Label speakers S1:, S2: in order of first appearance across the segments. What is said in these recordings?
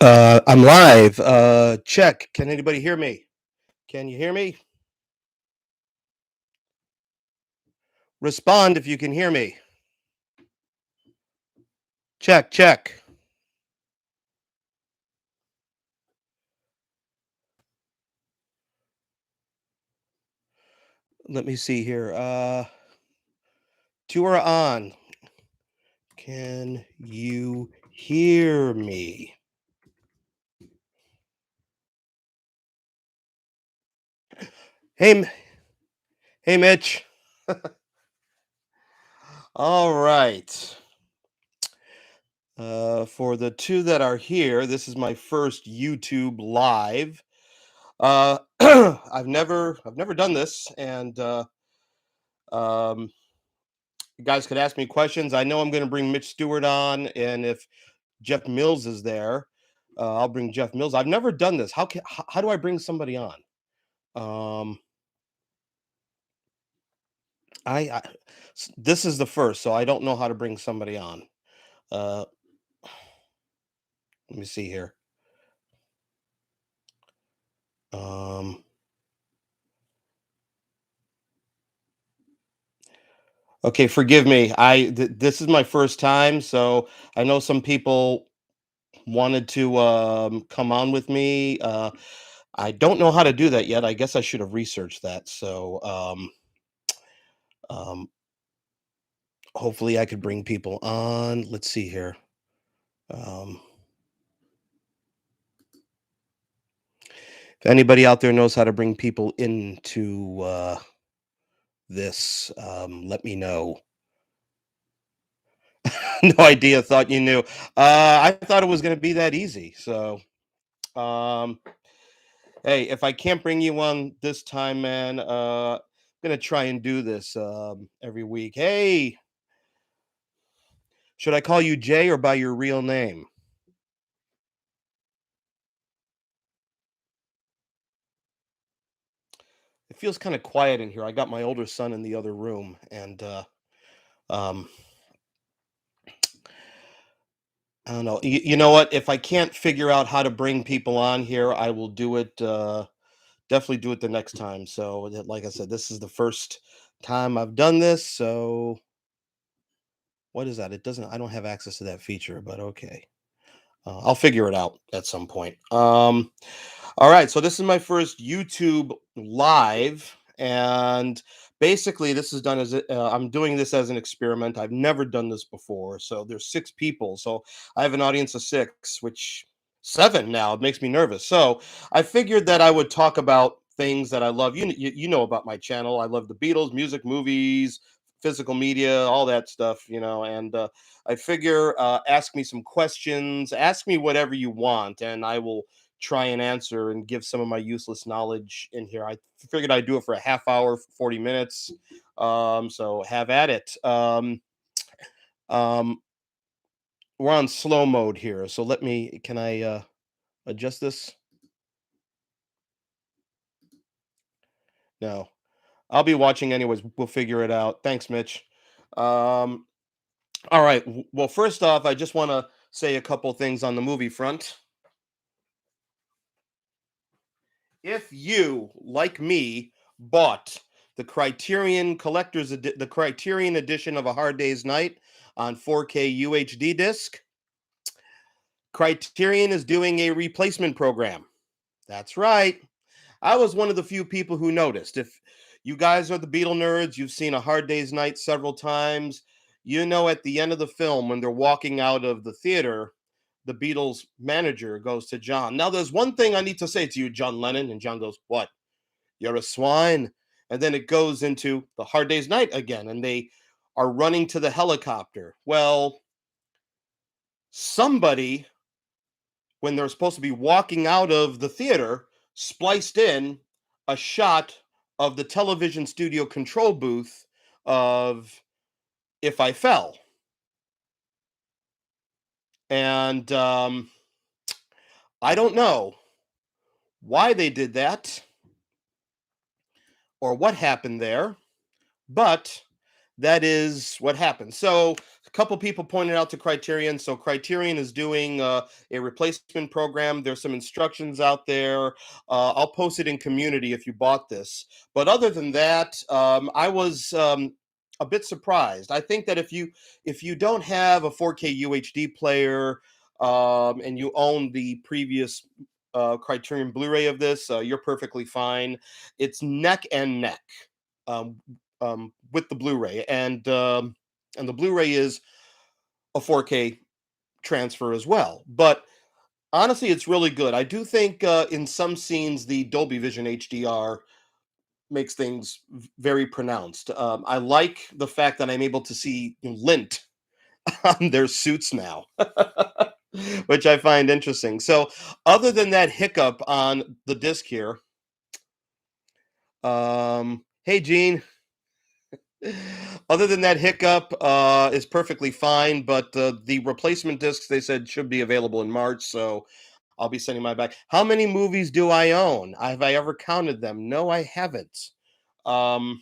S1: I'm live. Check. Can anybody hear me? Can you hear me? Respond if you can hear me. Check, check. Let me see here. Two are on. Can you hear me? Hey, hey, Mitch. All right. For the two that are here, this is my first YouTube live. I've never done this, and um, you guys could ask me questions. I know I'm going to bring Mitch Stewart on, and if Jeff Mills is there, I'll bring Jeff Mills. I've never done this. How do I bring somebody on? Um, I this is the first, so I don't know how to bring somebody on. Uh, Let me see here. Um, okay, forgive me. This is my first time, so I know some people wanted to come on with me. I don't know how to do that yet. I guess I should have researched that. So um, hopefully I could bring people on. Let's see here. Um, if anybody out there knows how to bring people into this, let me know. No idea. Thought you knew. I thought it was going to be that easy. So, um, hey, if I can't bring you on this time, man, I'm gonna try and do this every week. Hey, should I call you Jay or by your real name? It feels kind of quiet in here. I got my older son in the other room, and um, I don't know. You know what? If I can't figure out how to bring people on here, I will do it. Definitely do it the next time. So, like I said, this is the first time I've done this. So, what is that? It doesn't. I don't have access to that feature, but okay. I'll figure it out at some point. All right, so this is my first YouTube live, and basically, this is done as I'm doing this as an experiment. I've never done this before, so there's six people. So I have an audience of six, which seven now. It makes me nervous. So I figured that I would talk about things that I love. You know about my channel. I love the Beatles, music, movies, physical media, all that stuff. And I figure ask me some questions, ask me whatever you want, and I will try and answer and give some of my useless knowledge in here. I figured I'd do it for a half hour, 40 minutes. So have at it. Um, we're on slow mode here. So can I adjust this? No, I'll be watching anyways. We'll figure it out. Thanks, Mitch. Um, all right. Well, first off, I just want to say a couple things on the movie front. If you, like me, bought the Criterion edition of A Hard Day's Night on 4K UHD disc, Criterion is doing a replacement program. That's right. I was one of the few people who noticed. If you guys are the Beatle nerds, you've seen A Hard Day's Night several times. You know, at the end of the film, when they're walking out of the theater, the Beatles manager goes to John. Now, there's one thing I need to say to you, John Lennon. And John goes, "What? You're a swine." And then it goes into the Hard Day's Night again, and they are running to the helicopter. Well, somebody, when they're supposed to be walking out of the theater, spliced in a shot of the television studio control booth of If I Fell. And I don't know why they did that or what happened there, but that is what happened. So couple people pointed out to Criterion. So Criterion is doing a replacement program. There's some instructions out there. I'll post it in community if you bought this. But other than that, I was a bit surprised. I think that if you don't have a 4K UHD player and you own the previous Criterion Blu-ray of this, you're perfectly fine. It's neck and neck um, with the Blu-ray, and the Blu-ray is a 4K transfer as well. But honestly, it's really good. I do think in some scenes the Dolby Vision HDR makes things very pronounced. I like the fact that I'm able to see lint on their suits now, which I find interesting. So, other than that hiccup on the disc here, hey Gene, other than that hiccup, is perfectly fine. But the replacement discs they said should be available in March, so I'll be sending my back. How many movies do I own? Have I ever counted them? No, I haven't. Um,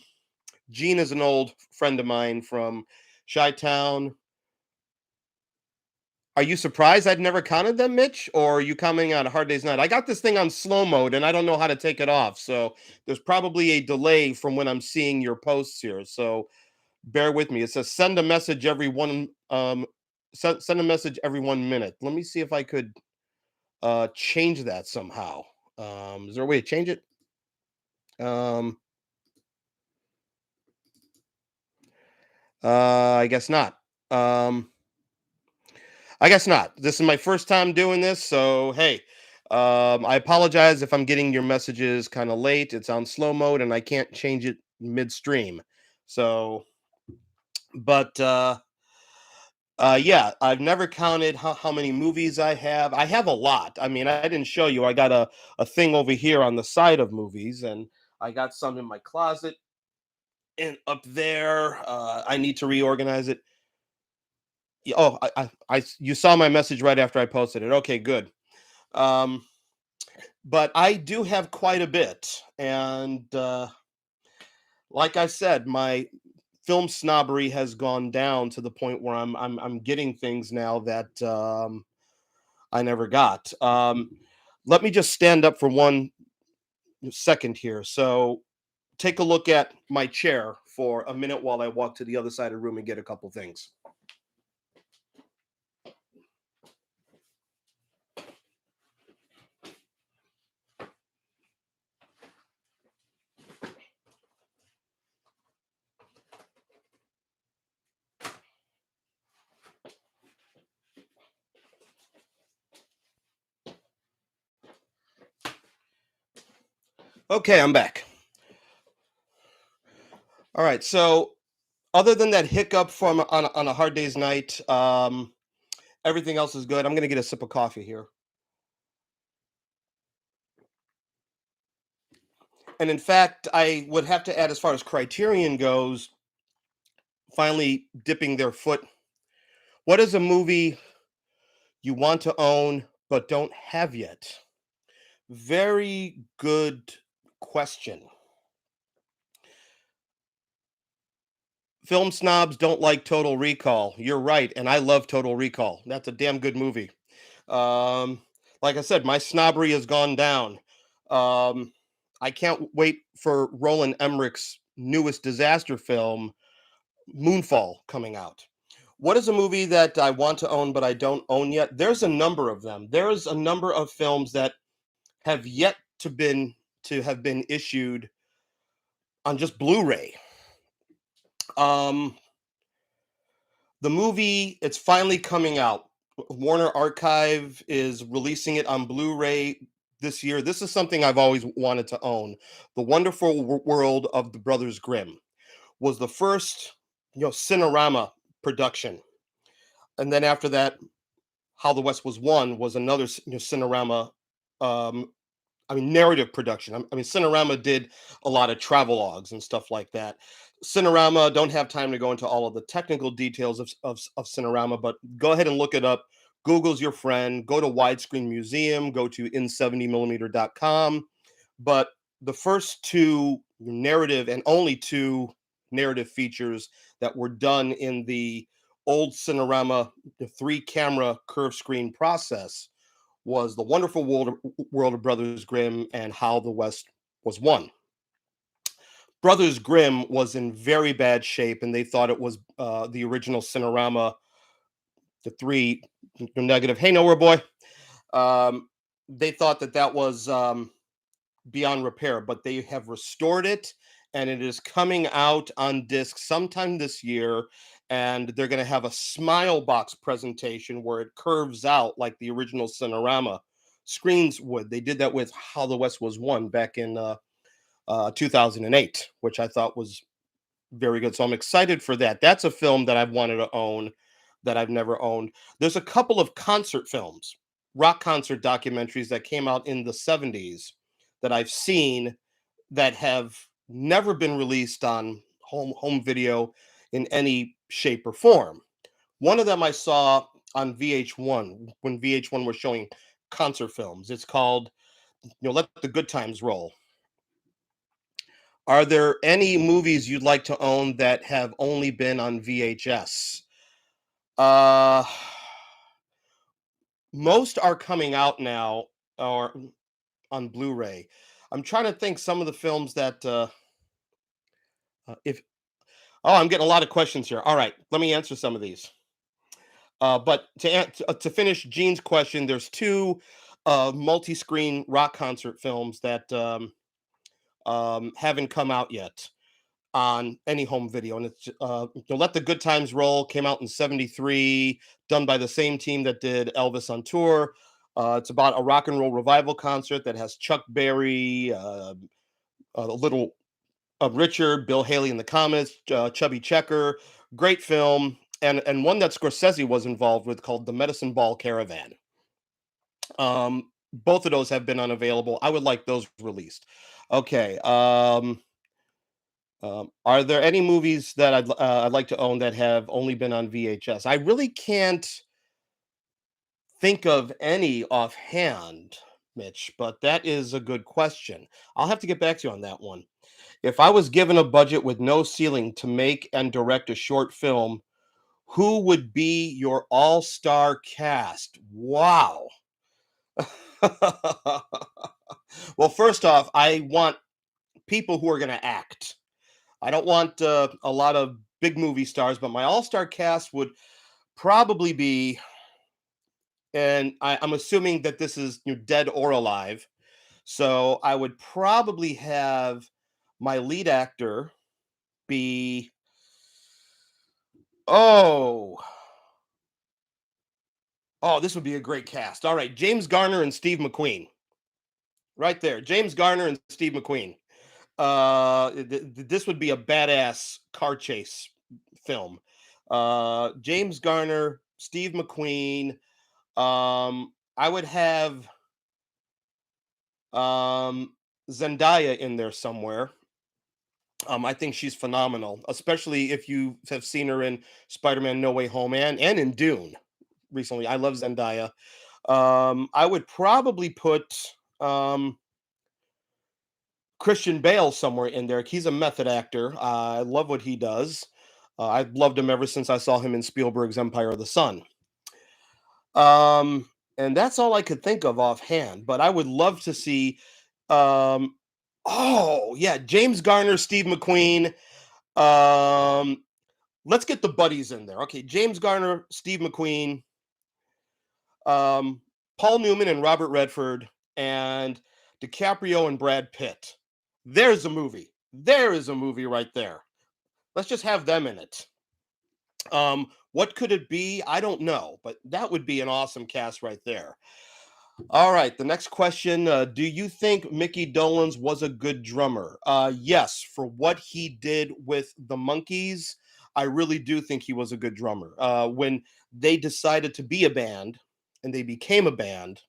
S1: Gene is an old friend of mine from Chi Town. Are you surprised I'd never counted them, Mitch? Or are you commenting on a hard day's night? I got this thing on slow mode and I don't know how to take it off. So there's probably a delay from when I'm seeing your posts here. So bear with me. It says send a message every send a message every 1 minute. Let me see if I could change that somehow. Is there a way to change it? Um I guess not. Um I guess not. This is my first time doing this, so hey, I apologize if I'm getting your messages kind of late. It's on slow mode and I can't change it midstream. So, but yeah, I've never counted how many movies I have. I have a lot. I mean, I didn't show you. I got a thing over here on the side of movies, and I got some in my closet and up there. I need to reorganize it. Oh, you saw my message right after I posted it. Okay, good. Um, but I do have quite a bit, and like I said, my film snobbery has gone down to the point where I'm getting things now that I never got. Let me just stand up for 1 second here. So take a look at my chair for a minute while I walk to the other side of the room and get a couple things. Okay, I'm back. All right. So other than that hiccup from on a hard day's night, everything else is good. I'm gonna get a sip of coffee here. And in fact, I would have to add, as far as Criterion goes, finally dipping their foot. What is a movie you want to own but don't have yet? Very good question. Film snobs don't like Total Recall. You're right, and I love Total Recall. That's a damn good movie. Um, like I said, my snobbery has gone down. Um, I can't wait for Roland Emmerich's newest disaster film, Moonfall, coming out. What is a movie that I want to own but I don't own yet? There's a number of them. There's a number of films that have yet to have been issued on just Blu-ray. Um, the movie, it's finally coming out. Warner Archive is releasing it on Blu-ray this year. This is something I've always wanted to own. The Wonderful World of the Brothers Grimm was the first, Cinerama production, and then after that, How the West Was Won was another Cinerama, um, narrative production. I mean, Cinerama did a lot of travelogues and stuff like that. Cinerama, don't have time to go into all of the technical details of Cinerama, but go ahead and look it up. Google's your friend. Go to Widescreen Museum. Go to in70mm.com. But the first two narrative and only two narrative features that were done in the old Cinerama, the three camera curved screen process was The Wonderful World of Brothers Grimm and How the West Was Won. Brothers Grimm was in very bad shape, and they thought it was the original Cinerama, the three negative. Hey, nowhere boy. Um, they thought that that was beyond repair, but they have restored it, and it is coming out on disc sometime this year. And they're going to have a smile box presentation where it curves out like the original Cinerama screens would. They did that with How the West Was Won back in 2008, which I thought was very good. So I'm excited for that. That's a film that I've wanted to own that I've never owned. There's a couple of concert films, rock concert documentaries that came out in the 70s that I've seen that have never been released on home video in any shape or form. One of them I saw on VH1 when VH1 was showing concert films. It's called, Let the Good Times Roll. Are there any movies you'd like to own that have only been on VHS? Uh, most are coming out now or on Blu-ray. I'm trying to think some of the films that if oh, I'm getting a lot of questions here. All right, let me answer some of these. But to finish Gene's question, there's two multi-screen rock concert films that haven't come out yet on any home video, and it's Let the Good Times Roll came out in '73, done by the same team that did Elvis on Tour. It's about a rock and roll revival concert that has Chuck Berry, a little Richard, Bill Haley in the comments, Chubby Checker. Great film, and one that Scorsese was involved with called The Medicine Ball Caravan. Both of those have been unavailable. I would like those released. Okay. Are there any movies that I'd like to own that have only been on VHS? I really can't think of any offhand, Mitch, but that is a good question. I'll have to get back to you on that one. If I was given a budget with no ceiling to make and direct a short film, who would be your all-star cast? Wow. Well, first off, I want people who are going to act. I don't want a lot of big movie stars, but my all-star cast would probably be, and I'm assuming that this is dead or alive. So I would probably have my lead actor be, oh, oh, this would be a great cast. All right, James Garner and Steve McQueen, right there. James Garner and Steve McQueen. This would be a badass car chase film. James Garner, Steve McQueen. I would have Zendaya in there somewhere. I think she's phenomenal, especially if you have seen her in Spider-Man: No Way Home and in Dune recently. I love Zendaya. I would probably put Christian Bale somewhere in there. He's a method actor. I love what he does. I've loved him ever since I saw him in Spielberg's Empire of the Sun. Um, and that's all I could think of offhand. But I would love to see. Um, oh yeah, James Garner, Steve McQueen. Um, let's get the buddies in there. Okay, James Garner, Steve McQueen, um, Paul Newman and Robert Redford, and DiCaprio and Brad Pitt. There's a movie. There is a movie right there. Let's just have them in it. What could it be? I don't know, but that would be an awesome cast right there. All right, the next question. Do you think Mickey Dolenz was a good drummer? Yes, for what he did with the Monkees, I really do think he was a good drummer. When they decided to be a band and they became a band,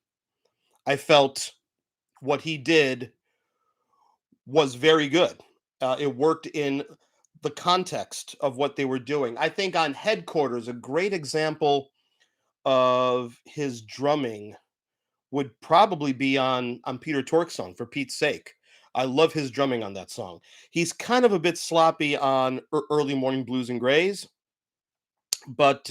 S1: I felt what he did was very good. It worked in the context of what they were doing. I think on Headquarters, a great example of his drumming would probably be on Peter Tork's song, For Pete's Sake. I love his drumming on that song. He's kind of a bit sloppy on Early Morning Blues and Grays, but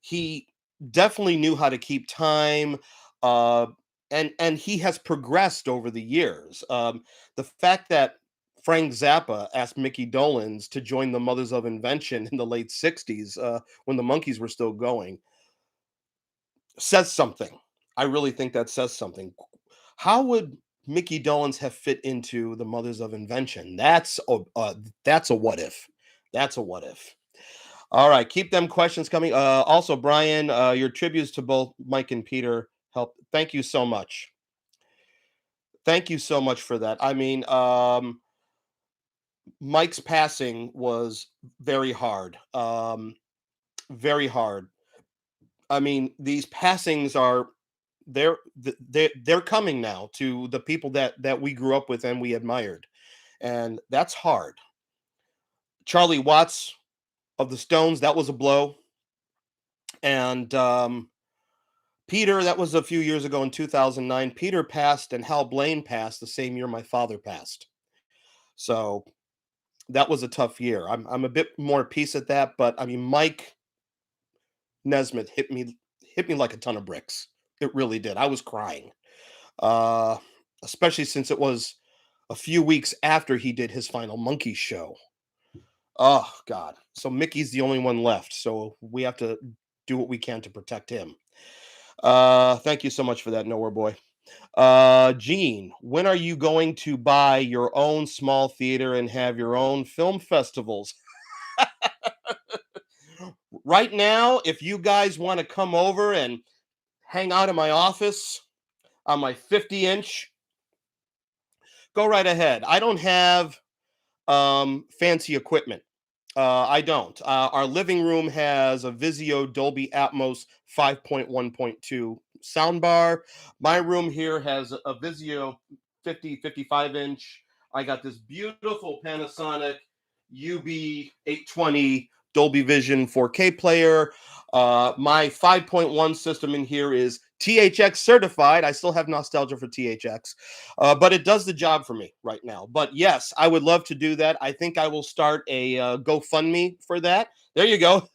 S1: he definitely knew how to keep time, uh, and he has progressed over the years. The fact that Frank Zappa asked Mickey Dolenz to join the Mothers of Invention in the late '60s, when the Monkees were still going, says something. I really think that says something. How would Mickey Dolenz have fit into the Mothers of Invention? That's a what if. That's a what if. All right, keep them questions coming. Also, Brian, your tributes to both Mike and Peter help. Thank you so much. Thank you so much for that. I mean, Mike's passing was very hard. Very hard. I mean, these passings are they're coming now to the people that we grew up with and we admired, and that's hard. Charlie Watts of the Stones, that was a blow, and Peter, that was a few years ago in 2009. Peter passed and Hal Blaine passed the same year my father passed. So that was a tough year. I'm a bit more at peace at that, but I mean Mike Nesmith hit me like a ton of bricks. It really did. I was crying. Uh Especially since it was a few weeks after he did his final Monkey show. Oh god. So Mickey's the only one left. So we have to do what we can to protect him. Thank you so much for that, Nowhere Boy. Gene, when are you going to buy your own small theater and have your own film festivals? Right now, if you guys want to come over and hang out in my office on my 50-inch, go right ahead. I don't have fancy equipment. I don't. Our living room has a Vizio Dolby Atmos 5.1.2 soundbar. My room here has a Vizio 55 inch. I got this beautiful Panasonic UB 820 Dolby Vision 4K player. My 5.1 system in here is THX certified. I still have nostalgia for THX, but it does the job for me right now. But yes, I would love to do that. I think I will start a GoFundMe for that. There you go.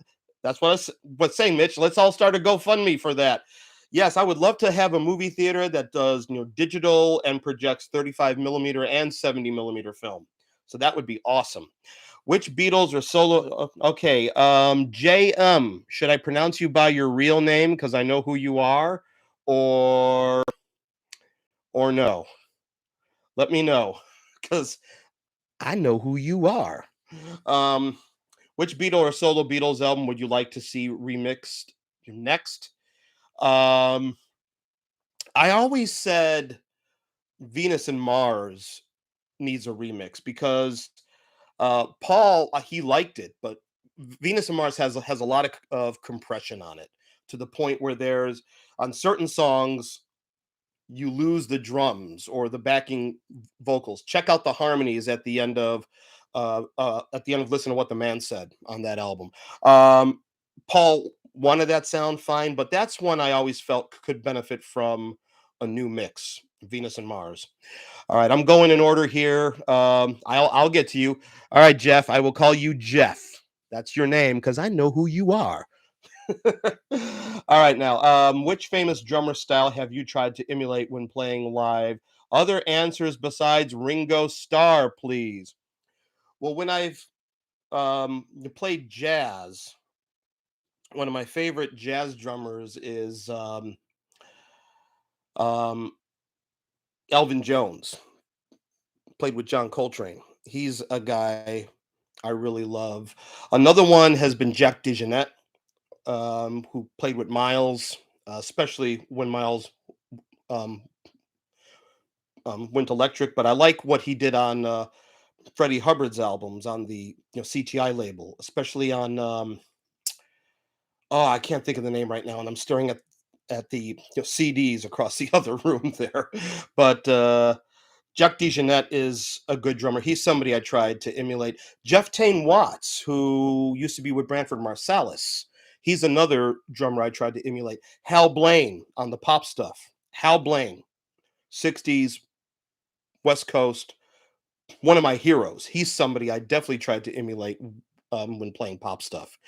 S1: That's what I was saying, Mitch. Let's all start a GoFundMe for that. Yes, I would love to have a movie theater that does digital and projects 35 millimeter and 70 millimeter film. So that would be awesome. Which Beatles are solo? Okay, JM. Should I pronounce you by your real name because I know who you are, or no? Let me know because I know who you are. Um, which Beatle or solo Beatles album would you like to see remixed next? Um, I always said Venus and Mars needs a remix because Paul, he liked it, but Venus and Mars has a lot of compression on it to the point where there's on certain songs you lose the drums or the backing vocals. Check out the harmonies at the end of Listen to What the Man Said on that album. Paul wanted that sound fine, but that's one I always felt could benefit from a new mix. Venus and Mars. All right, I'm going in order here. I'll get to you. All right, Jeff. I will call you Jeff. That's your name because I know who you are. All right, now, which famous drummer style have you tried to emulate when playing live? Other answers besides Ringo Starr, please. Well, when I've played jazz, one of my favorite jazz drummers is um, Elvin Jones. Played with John Coltrane. He's a guy I really love. Another one has been Jack DeJohnette, who played with Miles, especially when Miles um, went electric. But I like what he did on Freddie Hubbard's albums on the CTI label, especially on oh, I can't think of the name right now, and I'm staring at the CDs across the other room there. But Jack DeJohnette is a good drummer. He's somebody I tried to emulate. Jeff Tane Watts, who used to be with Branford Marsalis, he's another drummer I tried to emulate. Hal Blaine on the pop stuff. Hal Blaine, 60s, West Coast, one of my heroes. He's somebody I definitely tried to emulate when playing pop stuff.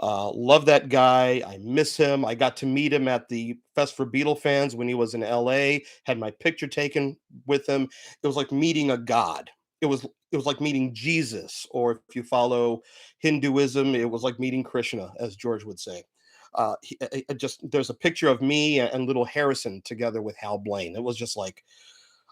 S1: Love that guy. I miss him. I got to meet him at the Fest for Beatle fans when he was in LA. Had my picture taken with him. It was like meeting a god. It was like meeting Jesus, or if you follow Hinduism, it was like meeting Krishna, as George would say. Just there's a picture of me and little Harrison together with Hal Blaine. It was just like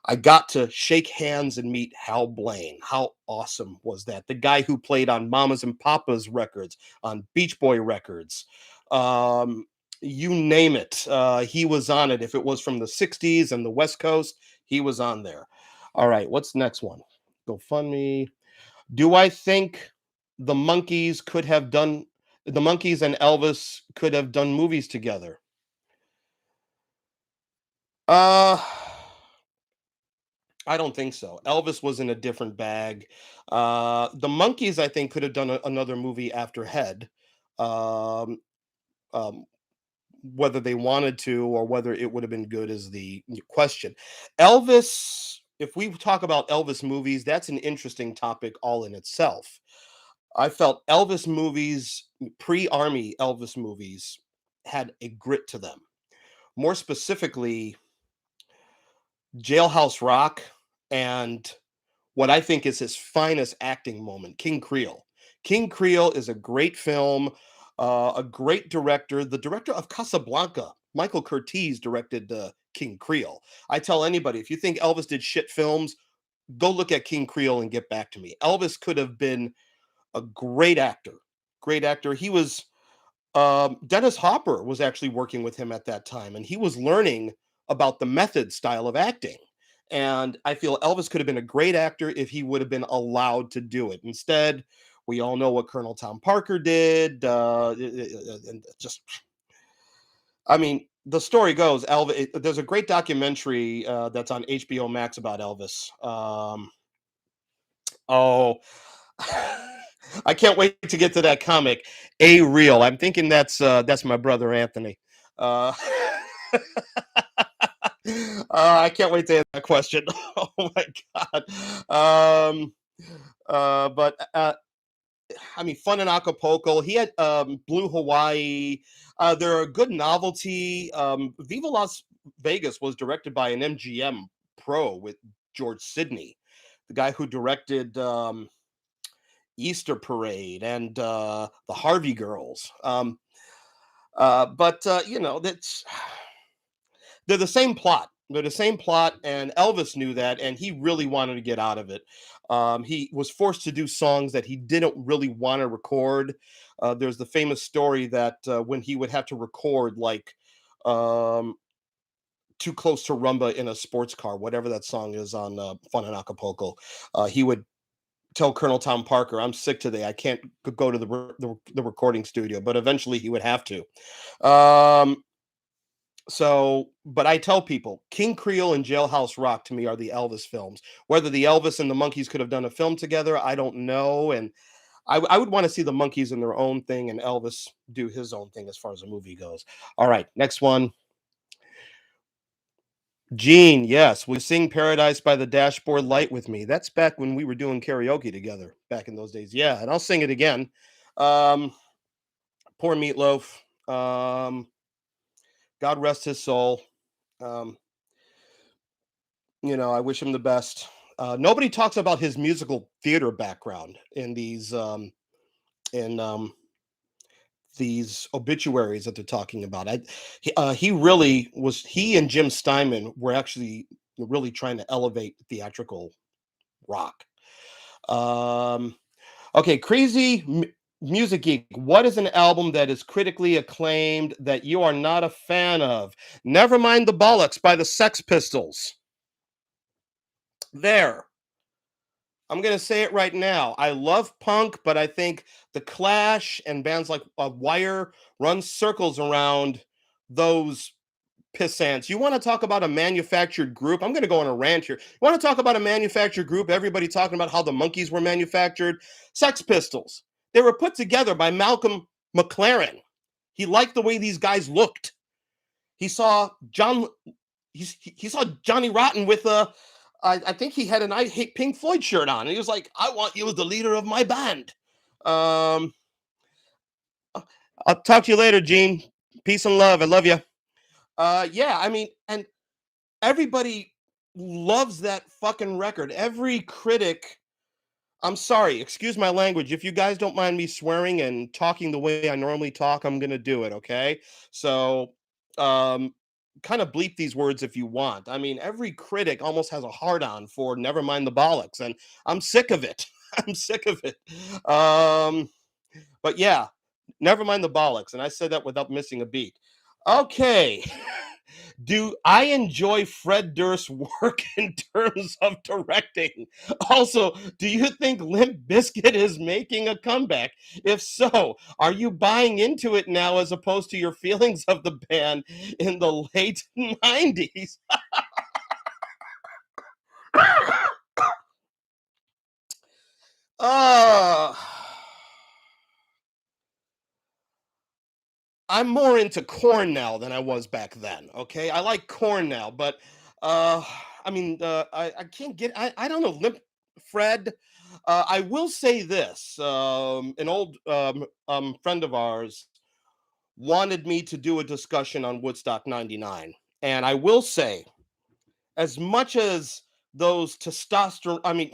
S1: I got to shake hands and meet Hal Blaine. How awesome was that? The guy who played on Mamas and Papas records, on Beach Boy records, um, you name it. He was on it. If it was from the 60s and the West Coast, he was on there. All right, what's next one? GoFundMe. Do I think the monkeys could have done the monkeys and Elvis could have done movies together? Uh I don't think so. Elvis was in a different bag. The monkeys, I think, could have done another movie after Head. Um, um, whether they wanted to or whether it would have been good is the question. Elvis, if we talk about Elvis movies, that's an interesting topic all in itself. I felt Elvis movies, pre-army Elvis movies, had a grit to them. More specifically, Jailhouse Rock and what I think is his finest acting moment, King Creole. King Creole is a great film, a great director. The director of Casablanca, Michael Curtiz, directed King Creole. I tell anybody, if you think Elvis did shit films, go look at King Creole and get back to me. Elvis could have been a great actor. Great actor. He was Dennis Hopper was actually working with him at that time, and he was learning about the method style of acting. And I feel Elvis could have been a great actor if he would have been allowed to do it. Instead, we all know what Colonel Tom Parker did. And just, I mean, the story goes, Elvis. There's a great documentary that's on HBO Max about Elvis. Oh, I can't wait to get to that comic. A real. I'm thinking that's my brother Anthony. Uh, I can't wait to answer that question. Oh my god. But I mean, Fun in Acapulco. He had Blue Hawaii. They're a good novelty. Viva Las Vegas was directed by an MGM pro with George Sidney, the guy who directed Easter Parade and the Harvey Girls. But you know, that's they're the same plot. They're the same plot, and Elvis knew that, and he really wanted to get out of it. He was forced to do songs that he didn't really want to record. There's the famous story that when he would have to record, like, um, "Too Close to Rumba" in a sports car, whatever that song is on Fun in Acapulco, he would tell Colonel Tom Parker, "I'm sick today. I can't go to the recording studio." But eventually, he would have to. Um, but I tell people, King Creole and Jailhouse Rock to me are the Elvis films. Whether the Elvis and the Monkees could have done a film together, I don't know. And I would want to see the Monkees in their own thing and Elvis do his own thing as far as the movie goes. All right, next one. Gene, yes, will you sing Paradise by the Dashboard Light with me? That's back when we were doing karaoke together back in those days. Yeah, and I'll sing it again. Um, Poor Meatloaf. Um, God rest his soul. Um, I wish him the best. Nobody talks about his musical theater background in these obituaries that they're talking about. He really was. He and Jim Steinman were actually really trying to elevate theatrical rock. Um, okay, Music Geek. What is an album that is critically acclaimed that you are not a fan of? Never mind the bollocks by the Sex Pistols. There. I'm gonna say it right now. I love punk, but I think the Clash and bands like Wire run circles around those pissants. You want to talk about a manufactured group? I'm gonna go on a rant here. You want to talk about a manufactured group? Everybody talking about how the Monkees were manufactured. Sex Pistols. They were put together by Malcolm McLaren. He liked the way these guys looked. He saw he saw Johnny Rotten with I think he had an I Hate Pink Floyd shirt on. And he was like, I want you as the leader of my band. Um, I'll talk to you later, Gene. Peace and love. I love you. Yeah, I mean, and everybody loves that fucking record. Every critic, I'm sorry, excuse my language. If you guys don't mind me swearing and talking the way I normally talk, I'm gonna do it, okay? So, um, kind of bleep these words if you want. I mean, every critic almost has a hard on for Never Mind the Bollocks, and I'm sick of it. I'm sick of it. Um, but yeah, never mind the bollocks. And I said that without missing a beat. Okay. Do I enjoy Fred Durst's work in terms of directing? Also, do you think Limp Bizkit is making a comeback? If so, are you buying into it now as opposed to your feelings of the band in the late 90s? Uh, I'm more into corn now than I was back then. Okay, I like corn now, but uh, I mean, I can't get. I don't know. Limp Fred. I will say this: an old friend of ours wanted me to do a discussion on Woodstock '99, and I will say, as much as those testosterone, I mean.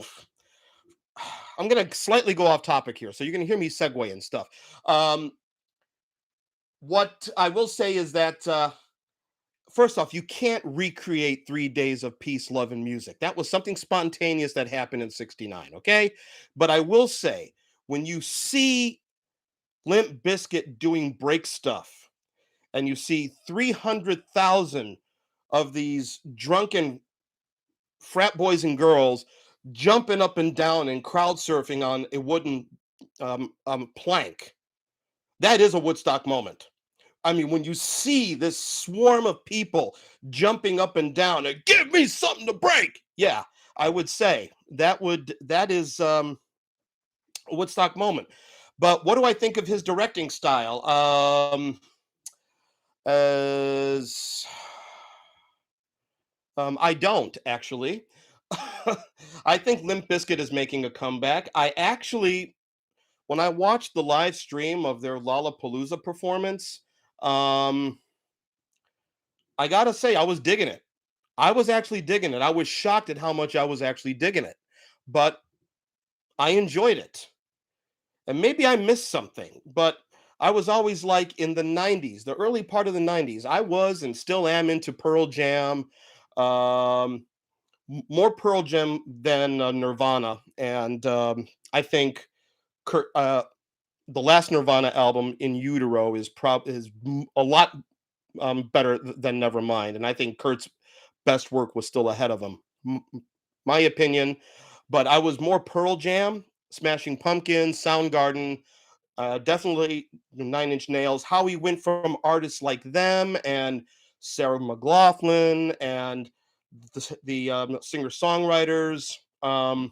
S1: I'm gonna slightly go off topic here, so you're gonna hear me segue and stuff. Um, what I will say is that first off, you can't recreate 3 days of peace, love, and music. That was something spontaneous that happened in '69. Okay. But I will say, when you see Limp Bizkit doing break stuff and you see 300,000 of these drunken frat boys and girls jumping up and down and crowd surfing on a wooden plank, that is a Woodstock moment. I mean, when you see this swarm of people jumping up and down and give me something to break, yeah, I would say that is a Woodstock moment. But what do I think of his directing style? As I don't actually. I think Limp Bizkit is making a comeback. I actually, when I watched the live stream of their Lollapalooza performance, um, I gotta say I was digging it. I was actually digging it. I was shocked at how much I was actually digging it, but I enjoyed it. And maybe I missed something, but I was always like in the 90s, the early part of the 90s, I was and still am into Pearl Jam, um, more Pearl Jam than Nirvana. And I think Kurt, the last Nirvana album, In Utero, is a lot better than Nevermind. And I think Kurt's best work was still ahead of him. My opinion, but I was more Pearl Jam, Smashing Pumpkins, Soundgarden, definitely Nine Inch Nails. How he went from artists like them and Sarah McLaughlin and the singer songwriters. How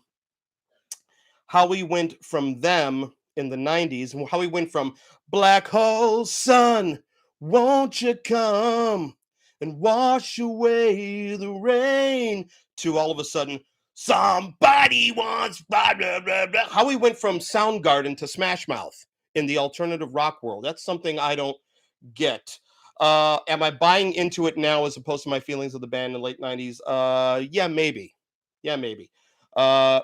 S1: we went from them in the 90s and how we went from Black Hole Sun, won't you come and wash away the rain, to all of a sudden somebody wants blah blah blah blah. How we went from Soundgarden to Smash Mouth in the alternative rock world. That's something I don't get. Am I buying into it now as opposed to my feelings of the band in the late 90s? Yeah, maybe. Yeah, maybe. Uh,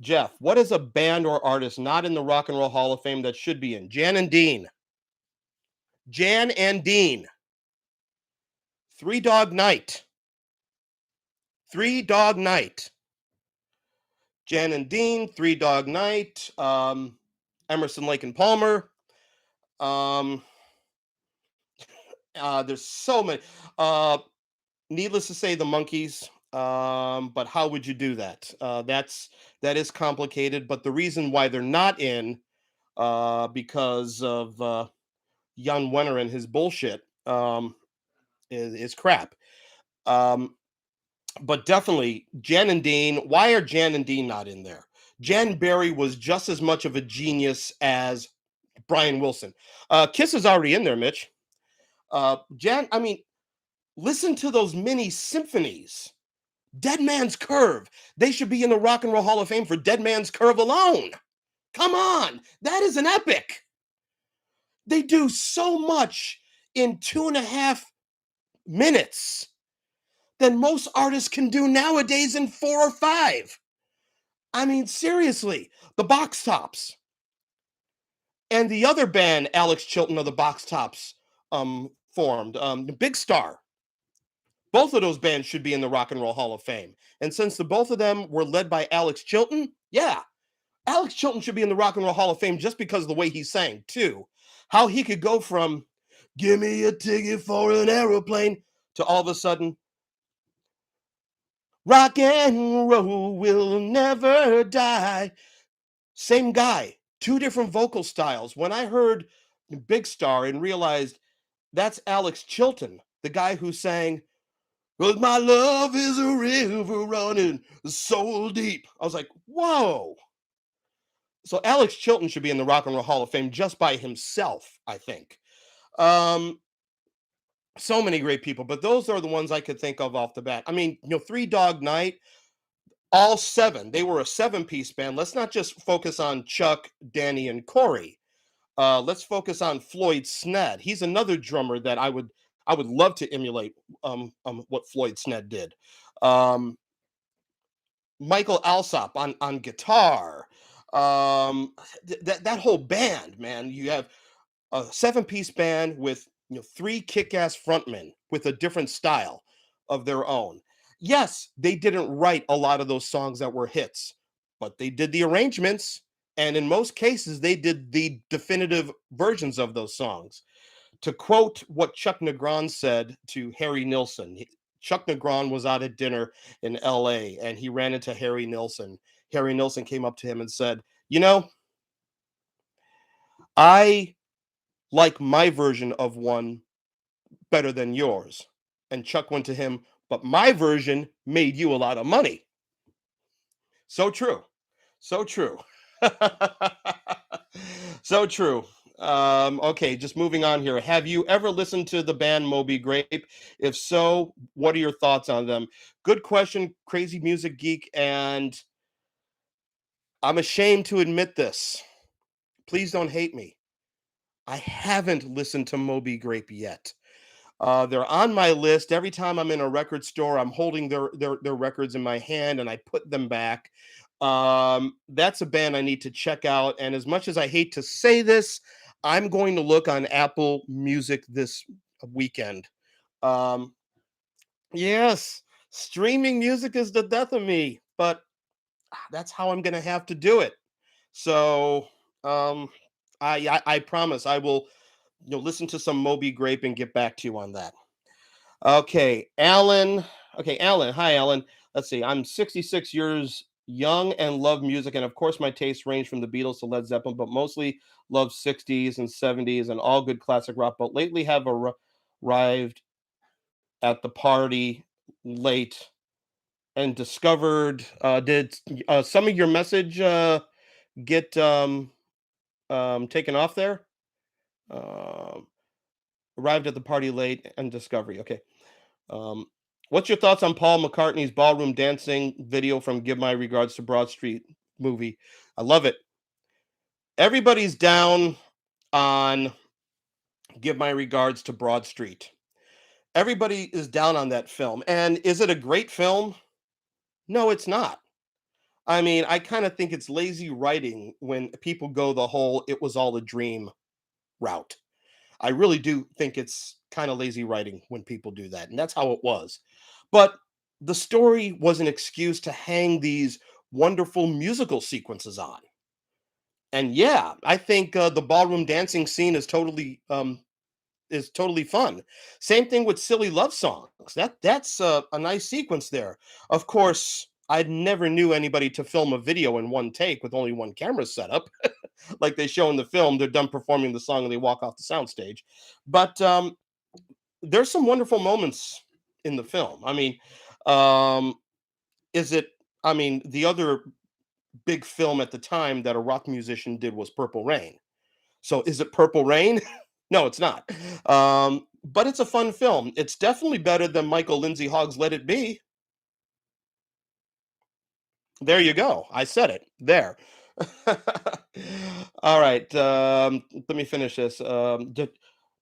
S1: Jeff, what is a band or artist not in the Rock and Roll Hall of Fame that should be in? Jan and Dean. Jan and Dean. Three Dog Night. Three Dog Night. Jan and Dean, Three Dog Night, Emerson, Lake and Palmer. Um, there's so many. Uh, Needless to say, the Monkeys. But how would you do that? That is complicated. But the reason why they're not in, because of Jan Wenner and his bullshit, is crap. Um, but definitely Jan and Dean. Why are Jan and Dean not in there? Jan Berry was just as much of a genius as Brian Wilson. Kiss is already in there, Mitch. Jan, I mean, listen to those mini symphonies. Dead Man's Curve. They should be in the Rock and Roll Hall of Fame for Dead Man's Curve alone. Come on, that is an epic. They do so much in 2.5 minutes than most artists can do nowadays in 4 or 5. I mean, seriously, the Box Tops and the other band Alex Chilton of the Box Tops formed, Big Star. Both of those bands should be in the Rock and Roll Hall of Fame. And since the both of them were led by Alex Chilton, yeah, Alex Chilton should be in the Rock and Roll Hall of Fame just because of the way he sang, too. How he could go from "Give me a ticket for an aeroplane" to all of a sudden "Rock and roll will never die." Same guy, two different vocal styles. When I heard Big Star and realized that's Alex Chilton, the guy who sang "'Cause my love is a river running so deep," I was like, whoa. So Alex Chilton should be in the Rock and Roll Hall of Fame just by himself, I think. Um, so many great people, but those are the ones I could think of off the bat. I mean, Three Dog Night, all seven. They were a seven-piece band. Let's not just focus on Chuck, Danny, and Corey. Let's focus on Floyd Sned. He's another drummer that I would love to emulate what Floyd Sned did. Um, Michael Alsop on guitar. That whole band, man. You have a seven-piece band with three kick-ass frontmen with a different style of their own. Yes, they didn't write a lot of those songs that were hits, but they did the arrangements, and in most cases, they did the definitive versions of those songs. To quote what Chuck Negron said to Harry Nilsson, Chuck Negron was out at dinner in LA and he ran into Harry Nilsson. Harry Nilsson came up to him and said, I like my version of one better than yours. And Chuck went to him, but my version made you a lot of money. So true. So true. So true. Okay, just moving on here. Have you ever listened to the band Moby Grape? If so, what are your thoughts on them? Good question, crazy music geek. And I'm ashamed to admit this. Please don't hate me. I haven't listened to Moby Grape yet. They're on my list. Every time I'm in a record store, I'm holding their records in my hand and I put them back. That's a band I need to check out. And as much as I hate to say this, I'm going to look on Apple Music this weekend. Um, yes, streaming music is the death of me, but that's how I'm going to have to do it. So um, I promise I will listen to some Moby Grape and get back to you on that. Okay, Alan. Okay, Alan. Hi, Alan. Let's see. I'm 66 years young and love music, and of course, my tastes range from the Beatles to Led Zeppelin, but mostly love 60s and 70s and all good classic rock. But lately, have arrived at the party late and discovered. Did some of your message get taken off there? Um, Arrived at the party late and discovery. Okay. Um, what's your thoughts on Paul McCartney's ballroom dancing video from "Give My Regards to Broad Street" movie? I love it. Everybody's down on "Give My Regards to Broad Street." Everybody is down on that film. And is it a great film? No, it's not. I mean, I kind of think it's lazy writing when people go the whole "it was all a dream" route. I really do think it's kind of lazy writing when people do that, and that's how it was. But the story was an excuse to hang these wonderful musical sequences on. And yeah, I think the ballroom dancing scene is totally fun. Same thing with silly love songs. That's a nice sequence there. Of course, I never knew anybody to film a video in one take with only one camera setup, like they show in the film. They're done performing the song and they walk off the soundstage. But there's some wonderful moments in the film. I mean, um, is it? I mean, the other big film at the time that a rock musician did was Purple Rain. So is it Purple Rain? No, it's not. But it's a fun film. It's definitely better than Michael Lindsay Hogg's "Let It Be." There you go. I said it there. All right, let me finish this.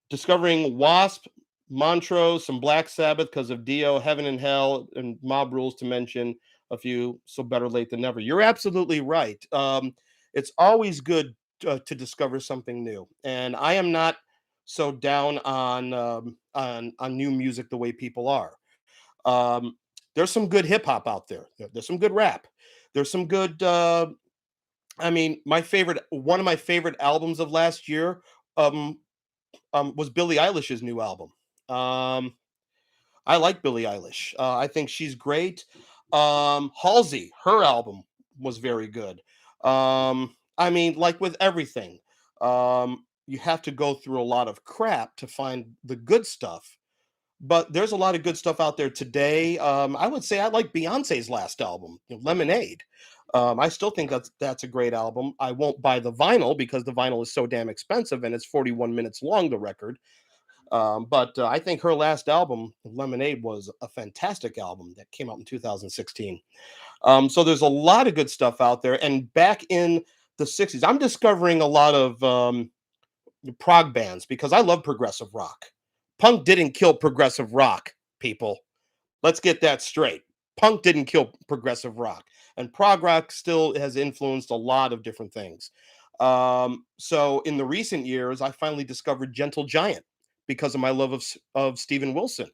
S1: Discovering Wasp, Montrose, some Black Sabbath because of Dio, Heaven and Hell, and Mob Rules to mention a few. So better late than never. You're absolutely right. It's always good to discover something new, and I am not so down on new music the way people are. Um, there's some good hip hop out there. There's some good rap. There's some good. I mean, one of my favorite albums of last year. Um, was Billie Eilish's new album. Um, I like Billie Eilish. I think she's great. Halsey, her album was very good. I mean, like with everything, you have to go through a lot of crap to find the good stuff. But there's a lot of good stuff out there today. I would say I like Beyonce's last album, Lemonade. I still think that's a great album. I won't buy the vinyl because the vinyl is so damn expensive and it's 41 minutes long, the record. But I think her last album, Lemonade, was a fantastic album that came out in 2016. So there's a lot of good stuff out there. And back in the 60s, I'm discovering a lot of prog bands because I love progressive rock. Punk didn't kill progressive rock, people. Let's get that straight. Punk didn't kill progressive rock, and prog rock still has influenced a lot of different things. So in the recent years, I finally discovered Gentle Giant because of my love of Steven Wilson,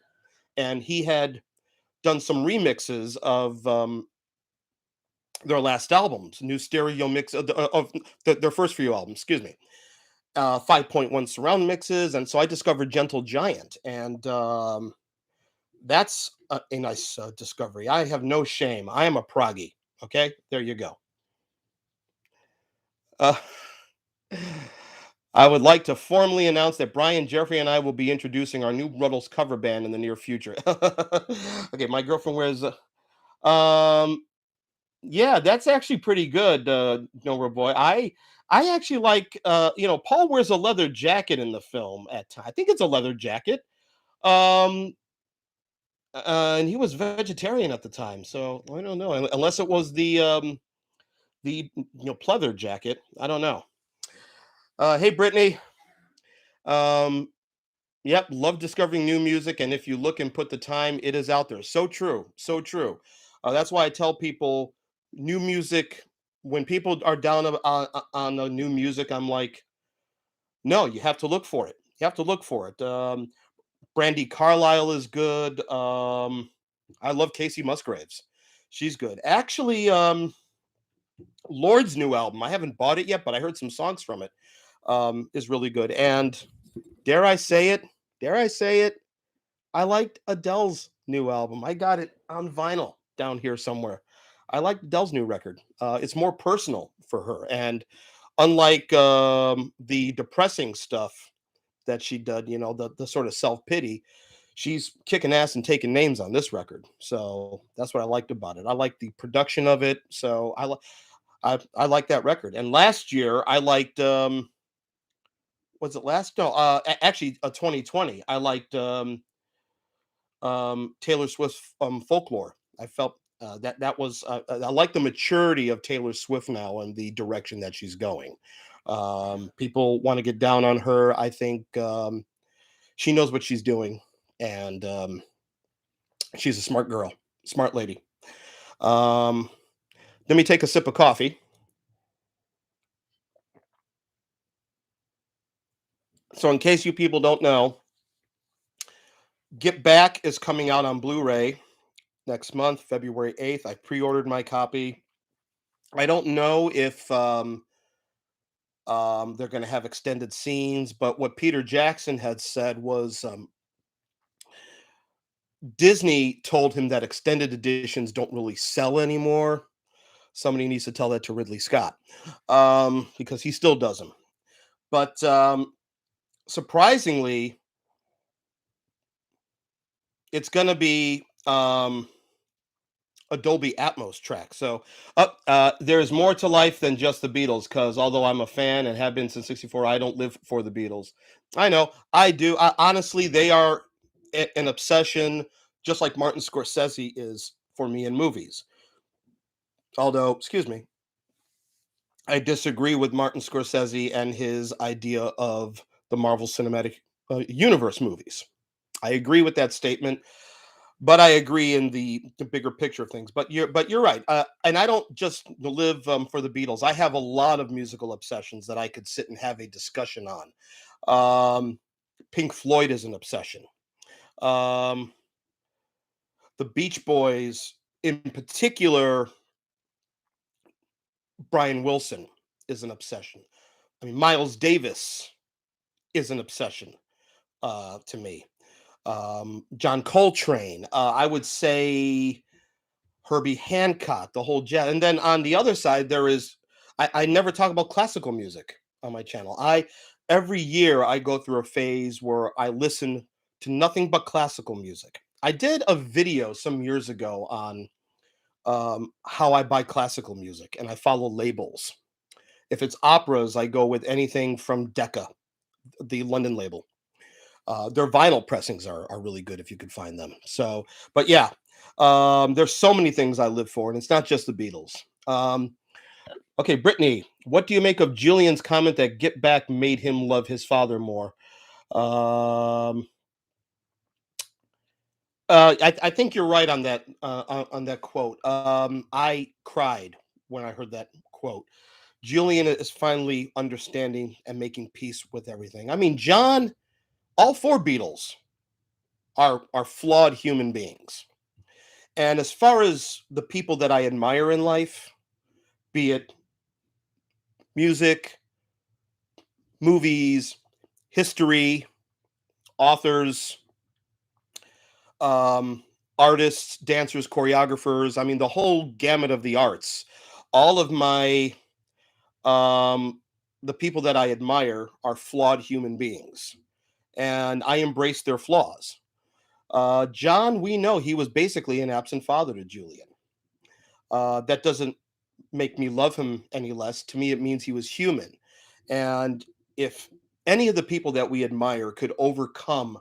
S1: and he had done some remixes of their last albums, new stereo mix of their first few albums. Excuse me, 5.1 surround mixes, and so I discovered Gentle Giant, and that's a nice discovery. I have no shame. I am a proggy. Okay, there you go. Uh, I would like to formally announce that Brian, Jeffrey, and I will be introducing our new Ruddles cover band in the near future. Okay, my girlfriend wears. Um, yeah, that's actually pretty good, Nowhere Boy. I actually like. Paul wears a leather jacket in the film at time. I think it's a leather jacket. Um, and he was vegetarian at the time, so I don't know unless it was the pleather jacket. I don't know. Hey, Brittany. Um, yep, love discovering new music, and if you look and put the time, it is out there. So true, so true. That's why I tell people new music. When people are down on the new music, I'm like, no, you have to look for it. You have to look for it. Brandy Carlisle is good. I love Casey Musgraves. She's good. Actually, Lord's new album, I haven't bought it yet, but I heard some songs from it. Is really good. And dare I say it? Dare I say it? I liked Adele's new album. I got it on vinyl down here somewhere. I like Adele's new record. It's more personal for her. And unlike the depressing stuff that she did, the sort of self pity, she's kicking ass and taking names on this record. So that's what I liked about it. I like the production of it. So I like that record. And last year I liked was it last no actually 2020 I liked Taylor Swift's Folklore. I felt that was I like the maturity of Taylor Swift now and the direction that she's going. People want to get down on her. I think she knows what she's doing, and she's a smart girl, smart lady. Um, Let me take a sip of coffee. So, in case you people don't know, Get Back is coming out on Blu-ray next month, February 8th. I pre-ordered my copy. I don't know if they're going to have extended scenes, but what Peter Jackson had said was Disney told him that extended editions don't really sell anymore. Somebody needs to tell that to Ridley Scott because he still does them. But surprisingly, it's going to be a Dolby Atmos track. So there's more to life than just the Beatles. Because although I'm a fan and have been since '64, I don't live for the Beatles. I know I do. Honestly, they are an obsession, just like Martin Scorsese is for me in movies. Although, excuse me, I disagree with Martin Scorsese and his idea of the Marvel Cinematic Universe movies. I agree with that statement, but I agree in the bigger picture of things. But you're right, and I don't just live for the Beatles. I have a lot of musical obsessions that I could sit and have a discussion on. Um, Pink Floyd is an obsession. Um, the Beach Boys, in particular, Brian Wilson is an obsession. I mean, Miles Davis is an obsession to me. John Coltrane, I would say Herbie Hancock, the whole jazz. And then on the other side, there is I never talk about classical music on my channel. I Every year I go through a phase where I listen to nothing but classical music. I did a video some years ago on how I buy classical music, and I follow labels. If it's operas, I go with anything from Decca, the London label. Their vinyl pressings are really good if you could find them. So, but yeah, there's so many things I live for, and it's not just the Beatles. Okay, Brittany, what do you make of Julian's comment that Get Back made him love his father more? Um, I think you're right on that on that quote. I cried when I heard that quote. Julian is finally understanding and making peace with everything. I mean, John, all four Beatles are flawed human beings. And as far as the people that I admire in life, be it music, movies, history, authors, um, artists, dancers, choreographers, I mean, the whole gamut of the arts, all of my, um, the people that I admire are flawed human beings. And I embrace their flaws. John, we know he was basically an absent father to Julian. That doesn't make me love him any less. To me, it means he was human. And if any of the people that we admire could overcome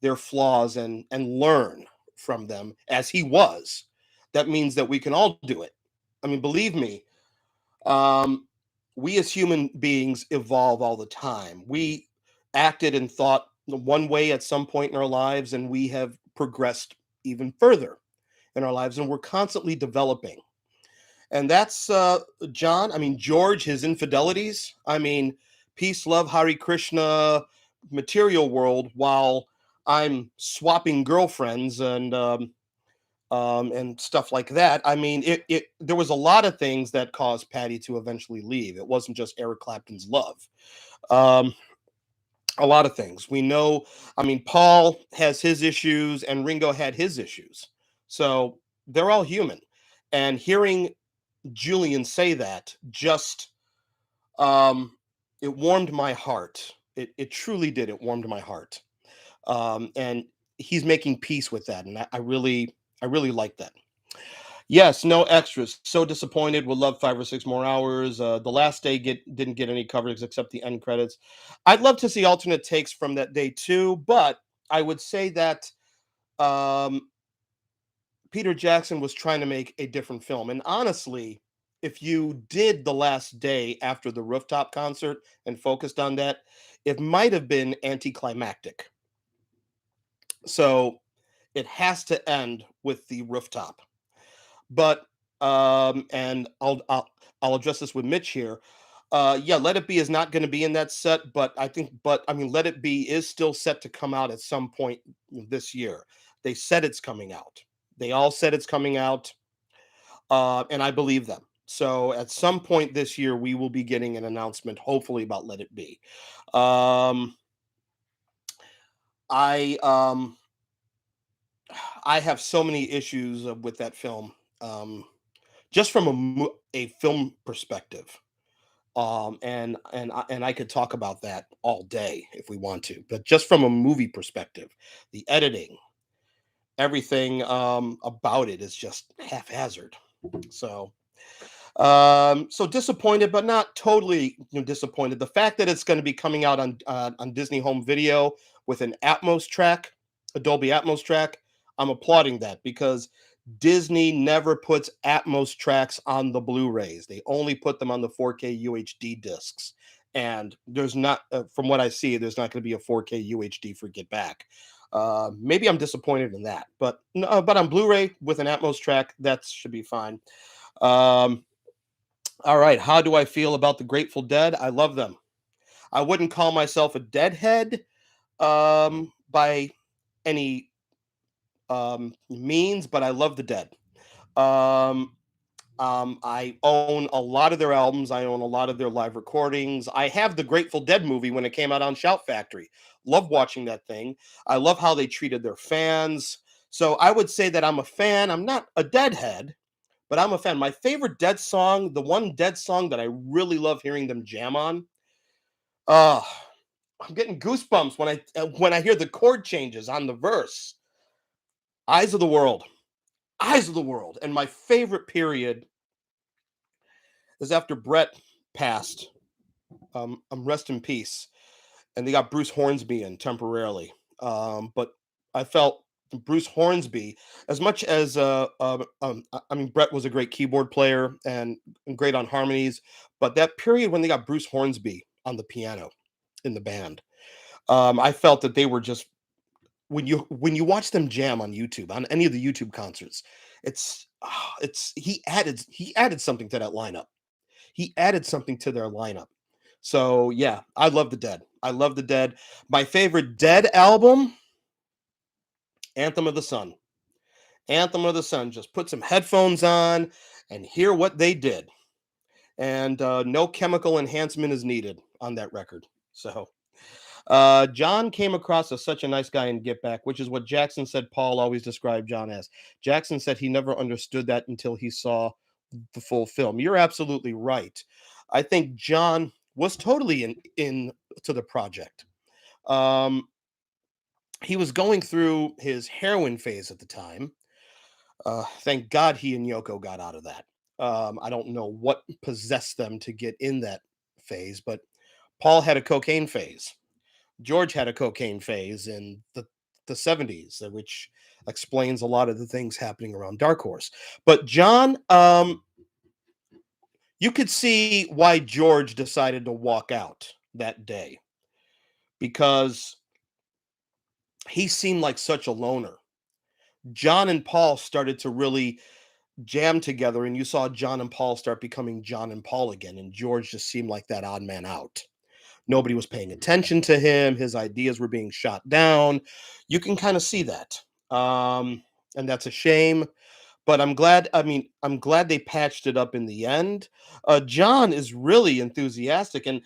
S1: their flaws and learn from them as he was, that means that we can all do it. I mean, believe me, um, we as human beings evolve all the time. We acted and thought one way at some point in our lives, and we have progressed even further in our lives, and we're constantly developing. And that's John. I mean, George, his infidelities. I mean, peace, love, Hare Krishna, material world, while I'm swapping girlfriends and stuff like that. I mean, it there was a lot of things that caused Patty to eventually leave. It wasn't just Eric Clapton's love. Um, a lot of things we know. I mean, Paul has his issues, and Ringo had his issues. So they're all human. And hearing Julian say that just um it warmed my heart. It truly did. It warmed my heart. And he's making peace with that. And I really like that. Yes, no extras. So disappointed. Would love 5 or 6 more hours. The last day didn't get any coverage except the end credits. I'd love to see alternate takes from that day too, but I would say that um Peter Jackson was trying to make a different film. And honestly, if you did the last day after the rooftop concert and focused on that, it might have been anticlimactic. So it has to end with the rooftop. But and I'll address this with Mitch here. Yeah, Let It Be is not going to be in that set, but I mean, Let It Be is still set to come out at some point this year. They said it's coming out. They all said it's coming out, and I believe them. So at some point this year, we will be getting an announcement, hopefully, about Let It Be. Um, I I have so many issues with that film, just from a film perspective. And I could talk about that all day if we want to, but just from a movie perspective, the editing, everything about it is just haphazard. So so disappointed, but not totally disappointed. The fact that it's going to be coming out on Disney Home Video with an Atmos track, a Dolby Atmos track, I'm applauding that because Disney never puts Atmos tracks on the Blu-rays. They only put them on the 4K UHD discs. And there's not, from what I see, there's not going to be a 4K UHD for Get Back. Maybe I'm disappointed in that, but no, but on Blu-ray with an Atmos track, that should be fine. Um, all right, how do I feel about the Grateful Dead? I love them. I wouldn't call myself a deadhead by any means, but I love the Dead. Um, I own a lot of their albums. I own a lot of their live recordings. I have the Grateful Dead movie when it came out on Shout Factory. Love watching that thing. I love how they treated their fans. So I would say that I'm a fan. I'm not a Deadhead, but I'm a fan. My favorite Dead song, the one Dead song that I really love hearing them jam on. Uh, I'm getting goosebumps when I hear the chord changes on the verse. Eyes of the World. Eyes of the World. And my favorite period is after Brett passed. Rest in peace. And they got Bruce Hornsby in temporarily. But I felt Bruce Hornsby, as much as I mean, Brett was a great keyboard player and great on harmonies, but that period when they got Bruce Hornsby on the piano in the band, I felt that they were just when you watch them jam on YouTube on any of the YouTube concerts, it's he added something to that lineup. He added something to their lineup. So yeah, I love the Dead. I love the Dead. My favorite Dead album, Anthem of the Sun. Anthem of the Sun. Just put some headphones on and hear what they did. And no chemical enhancement is needed on that record. So John came across as such a nice guy in Get Back, which is what Jackson said Paul always described John as. Jackson said he never understood that until he saw the full film. You're absolutely right. I think John was totally in to the project. Um, he was going through his heroin phase at the time. Thank God he and Yoko got out of that. I don't know what possessed them to get in that phase, but Paul had a cocaine phase. George had a cocaine phase in the 70s, which explains a lot of the things happening around Dark Horse. But John, you could see why George decided to walk out that day because he seemed like such a loner. John and Paul started to really jam together, and you saw John and Paul start becoming John and Paul again, and George just seemed like that odd man out. Nobody was paying attention to him. His ideas were being shot down. You can kind of see that. And that's a shame. But I'm glad. I mean, I'm glad they patched it up in the end. John is really enthusiastic, and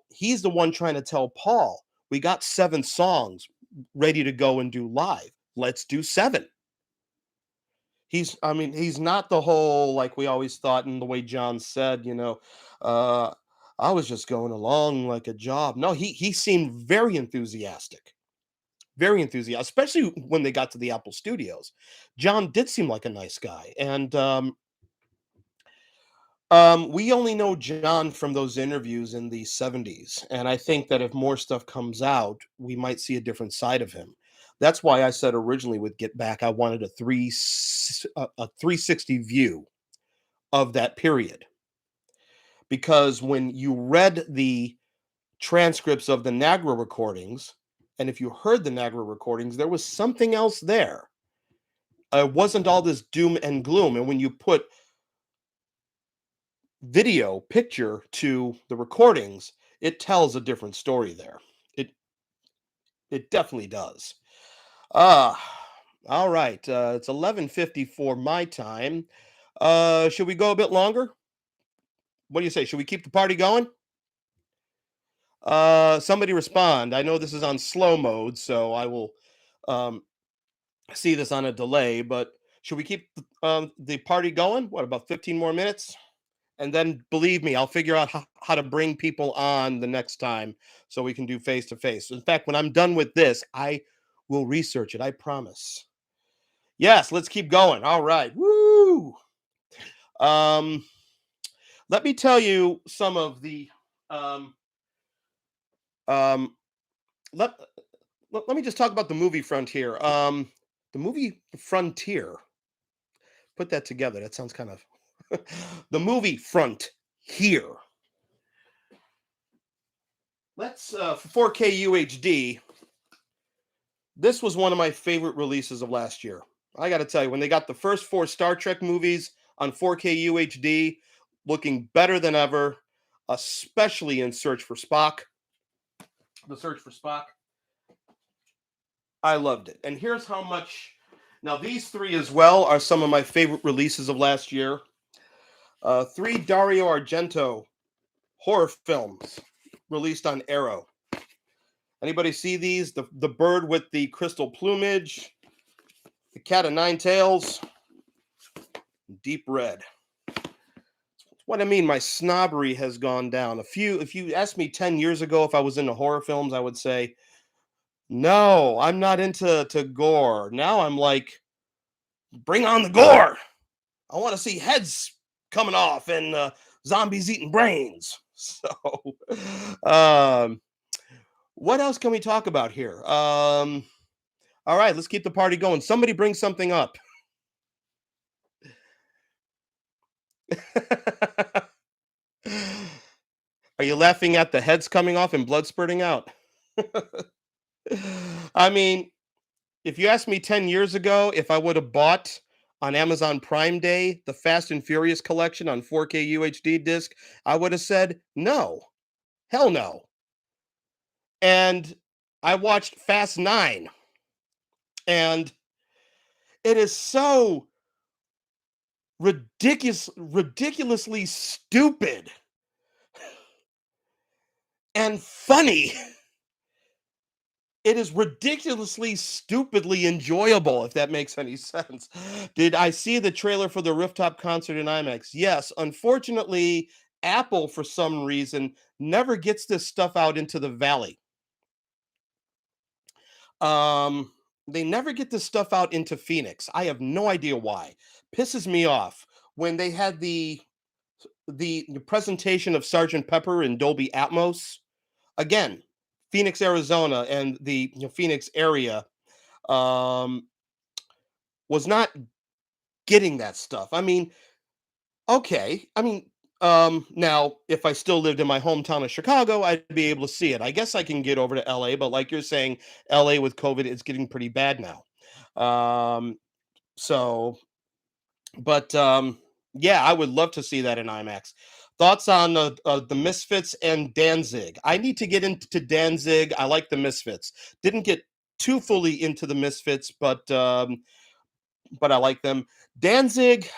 S1: he's the one trying to tell Paul, "We got 7 songs ready to go and do live. Let's do 7." I mean, he's not the whole like we always thought, and the way John said, uh, I was just going along like a job. No, he seemed very enthusiastic, especially when they got to the Apple Studios. John did seem like a nice guy, and we only know John from those interviews in the 70s, and I think that if more stuff comes out, we might see a different side of him. That's why I said originally with Get Back, I wanted a 360 view of that period because when you read the transcripts of the Nagra recordings, and if you heard the Nagra recordings, there was something else there. It wasn't all this doom and gloom. And when you put video picture to the recordings, it tells a different story there. It it definitely does. Ah, all right. It's 11:54 my time. Should we go a bit longer? What do you say? Should we keep the party going? Somebody respond. I know this is on slow mode, so I will um, see this on a delay. But should we keep the party going? What about 15 more minutes? And then believe me, I'll figure out how to bring people on the next time so we can do face to face. In fact, when I'm done with this, I will research it. I promise. Yes, let's keep going. All right. Woo! Um, let me tell you some of the um, um, let, let me just talk about the movie Frontier. The movie Frontier. put that together. That sounds kind of the movie front here. Let's for 4K UHD. This was one of my favorite releases of last year. I got to tell you, when they got the first four Star Trek movies on 4K UHD, looking better than ever, especially in Search for Spock. The Search for Spock. I loved it. And here's how much. Now, these three as well are some of my favorite releases of last year. Three Dario Argento horror films released on Arrow. Anybody see these? The bird with the crystal plumage, the cat of nine tails, deep red. What I mean, my snobbery has gone down. If you asked me 10 years ago if I was into horror films, I would say, no, I'm not into gore. Now I'm like, bring on the gore. I want to see heads coming off and zombies eating brains. So, what else can we talk about here? All right, let's keep the party going. Somebody bring something up. Are you laughing at the heads coming off and blood spurting out? I mean, if you asked me 10 years ago if I would have bought on Amazon Prime Day the Fast and Furious collection on 4K UHD disc, I would have said no. Hell no. And I watched Fast 9, and it is so ridiculously stupid and funny. It is ridiculously stupidly enjoyable, if that makes any sense. Did I see the trailer for the rooftop concert in IMAX? Yes. Unfortunately, Apple, for some reason, never gets this stuff out into the valley. They never get this stuff out into Phoenix. I have no idea why. Pisses me off. When they had the presentation of Sergeant Pepper in Dolby Atmos, again, Phoenix, Arizona, and the Phoenix area um, was not getting that stuff. I mean, okay. I mean, now if I still lived in my hometown of Chicago, I'd be able to see it. I guess I can get over to LA, but like you're saying, LA with COVID is getting pretty bad now. So, but yeah, I would love to see that in IMAX. Thoughts on the Misfits and Danzig? I need to get into Danzig. I like the Misfits. Didn't get too fully into the Misfits, but I like them. Danzig,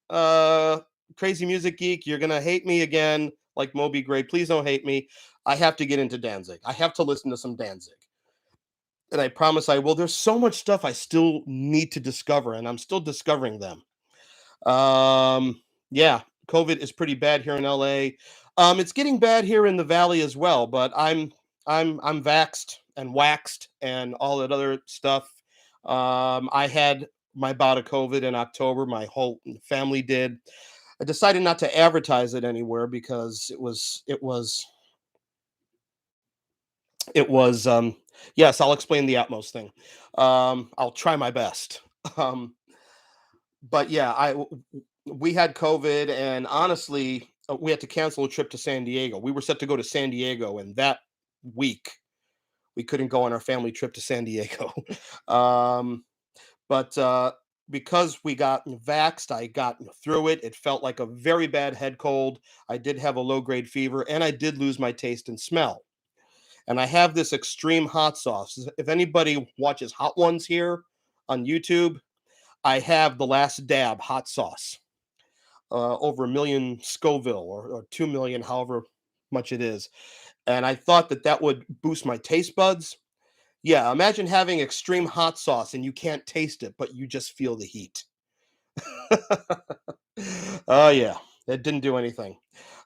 S1: uh, crazy music geek. You're gonna hate me again, like Moby Gray. Please don't hate me. I have to get into Danzig. I have to listen to some Danzig, and I promise I will. There's so much stuff I still need to discover, and I'm still discovering them. Yeah, COVID is pretty bad here in LA. It's getting bad here in the Valley as well, but I'm vaxxed and waxed and all that other stuff. I had my bout of COVID in October. My whole family did. I decided not to advertise it anywhere because it was yes, I'll explain the Atmos thing. I'll try my best. Um, but yeah, we had COVID, and honestly, we had to cancel a trip to San Diego. We were set to go to San Diego, and that week we couldn't go on our family trip to San Diego. um, but because we got vaxxed, I got through it. It felt like a very bad head cold. I did have a low grade fever, and I did lose my taste and smell. And I have this extreme hot sauce. If anybody watches Hot Ones here on YouTube, I have the Last Dab hot sauce, over 1 million Scoville, or 2 million, however much it is. And I thought that that would boost my taste buds. Yeah, imagine having extreme hot sauce and you can't taste it, but you just feel the heat. Oh yeah, it didn't do anything.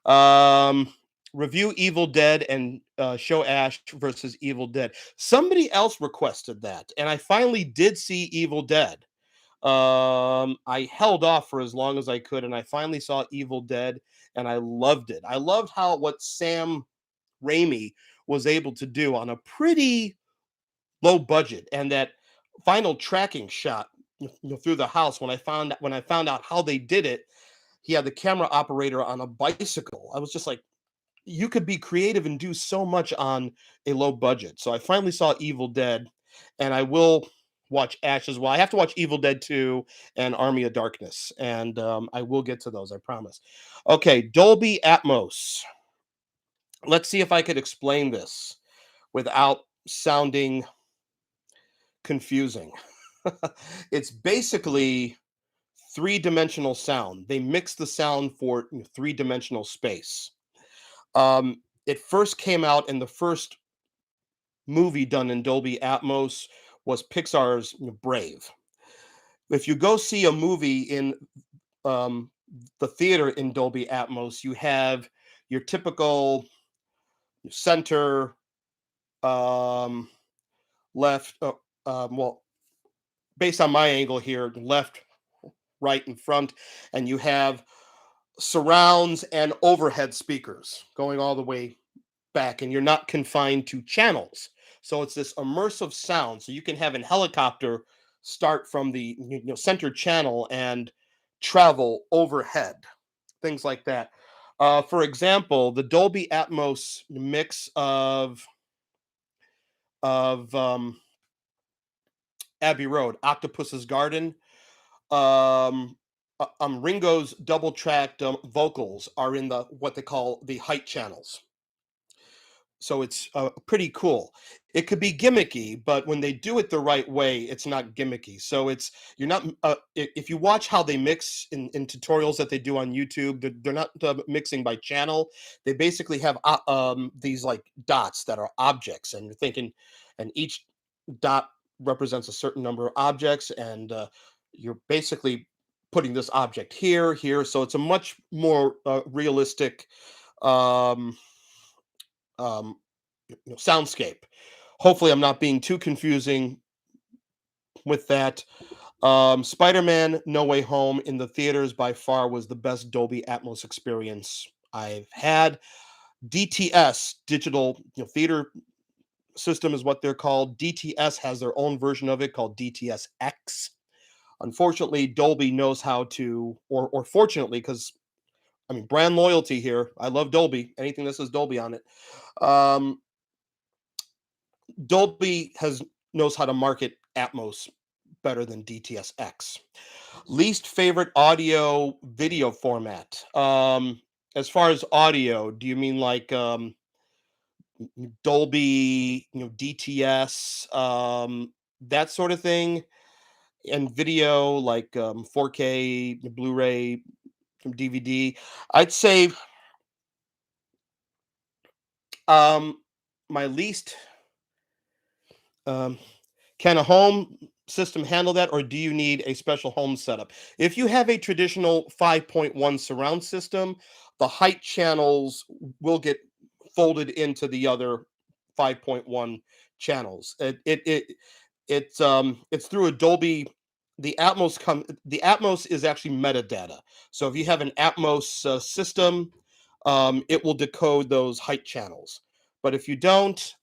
S1: Um, Review Evil Dead and show Ash versus Evil Dead. Somebody else requested that, and I finally did see Evil Dead. I held off for as long as I could, and I finally saw Evil Dead, and I loved it. I loved how what Sam Raimi was able to do on a pretty low budget, and that final tracking shot. through the house. When I found out how they did it, he had the camera operator on a bicycle. I was just like, you could be creative and do so much on a low budget. So I finally saw Evil Dead, and I will watch Ash as well. I have to watch Evil Dead 2 and Army of Darkness, and I will get to those, I promise. Okay, Dolby Atmos. Let's see if I could explain this without sounding confusing. It's basically three-dimensional sound. They mix the sound for three-dimensional space. It first came out in the first movie done in Dolby Atmos was Pixar's Brave. If you go see a movie in um, the theater in Dolby Atmos, you have your typical center, um, left, well, based on my angle here, left, right, and front, and you have surrounds and overhead speakers going all the way back, and you're not confined to channels. So it's this immersive sound. So you can have a helicopter start from the center channel and travel overhead, things like that. For example, the Dolby Atmos mix of Abbey Road, Octopus's Garden, Ringo's double tracked vocals are in the what they call the height channels. So it's pretty cool. It could be gimmicky, but when they do it the right way, it's not gimmicky. So it's you're not if you watch how they mix in tutorials that they do on YouTube, they're not mixing by channel. They basically have these like dots that are objects, and you're thinking, and each dot represents a certain number of objects, and you're basically putting this object here, here. So it's a much more realistic um, um, soundscape. Hopefully, I'm not being too confusing with that. Spider-Man: No Way Home in the theaters by far was the best Dolby Atmos experience I've had. DTS, digital theater system, is what they're called. DTS has their own version of it called DTS-X. Unfortunately, Dolby knows how to, or fortunately, because I mean brand loyalty here. I love Dolby. Anything that says Dolby on it. Um, Dolby has knows how to market Atmos better than DTS-X. Least favorite audio video format. As far as audio, do you mean like Dolby, DTS, that sort of thing? And video like 4K, Blu-ray, DVD. I'd say um, my least um, can a home system handle that, or do you need a special home setup? If you have a traditional 5.1 surround system, the height channels will get folded into the other 5.1 channels. It's through a Dolby. The Atmos is actually metadata. So if you have an Atmos system, it will decode those height channels. But if you don't,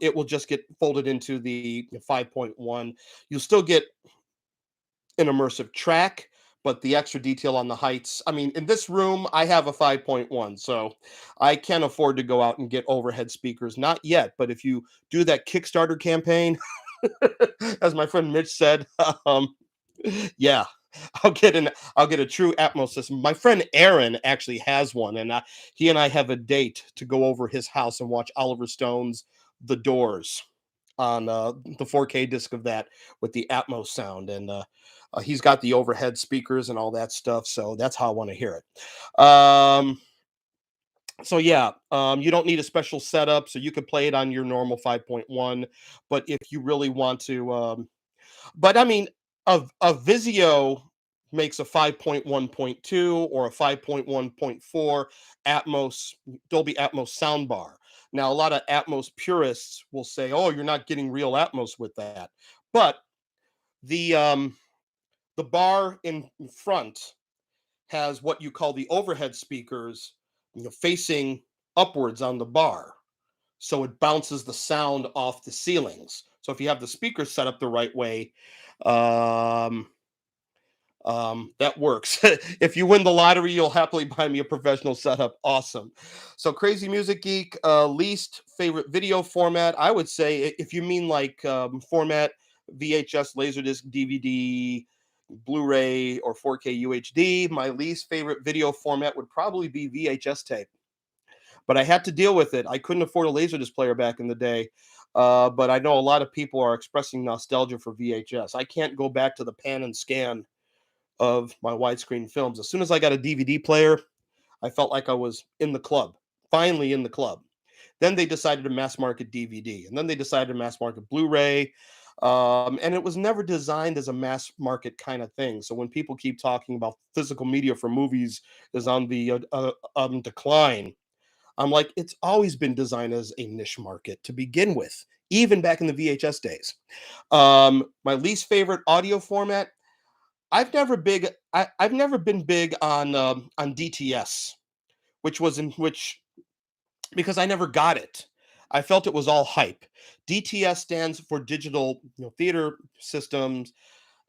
S1: it will just get folded into the 5.1. You'll still get an immersive track, but the extra detail on the heights. I mean, in this room, I have a 5.1, so I can't afford to go out and get overhead speakers. Not yet, but if you do that Kickstarter campaign, as my friend Mitch said, um, yeah, I'll get a true Atmos system. My friend Aaron actually has one, and he and I have a date to go over his house and watch Oliver Stone's The Doors on the 4K disc of that with the Atmos sound, and he's got the overhead speakers and all that stuff. So that's how I want to hear it. So yeah, you don't need a special setup, so you could play it on your normal 5.1. But if you really want to, but I mean, a Vizio makes a 5.1.2 or a 5.1.4 Atmos Dolby Atmos soundbar. Now, a lot of Atmos purists will say, "Oh, you're not getting real Atmos with that," but the um, the bar in front has what you call the overhead speakers, facing upwards on the bar, so it bounces the sound off the ceilings. So if you have the speakers set up the right way, um, That works. If you win the lottery, you'll happily buy me a professional setup. Awesome. So, Crazy Music Geek, least favorite video format. I would say, if you mean like format, VHS, Laserdisc, DVD, Blu-ray, or 4K UHD, my least favorite video format would probably be VHS tape. But I had to deal with it. I couldn't afford a Laserdisc player back in the day. But I know a lot of people are expressing nostalgia for VHS. I can't go back to the pan and scan of my widescreen films. As soon as I got a DVD player, I felt like I was in the club, finally in the club. Then they decided to mass market DVD, and then they decided to mass market Blu-ray, and it was never designed as a mass market kind of thing. So when people keep talking about physical media for movies is on the decline, I'm like, it's always been designed as a niche market to begin with, even back in the VHS days. My least favorite audio format. I've never been big on DTS, which was in which because I never got it. I felt it was all hype. DTS stands for digital, theater systems,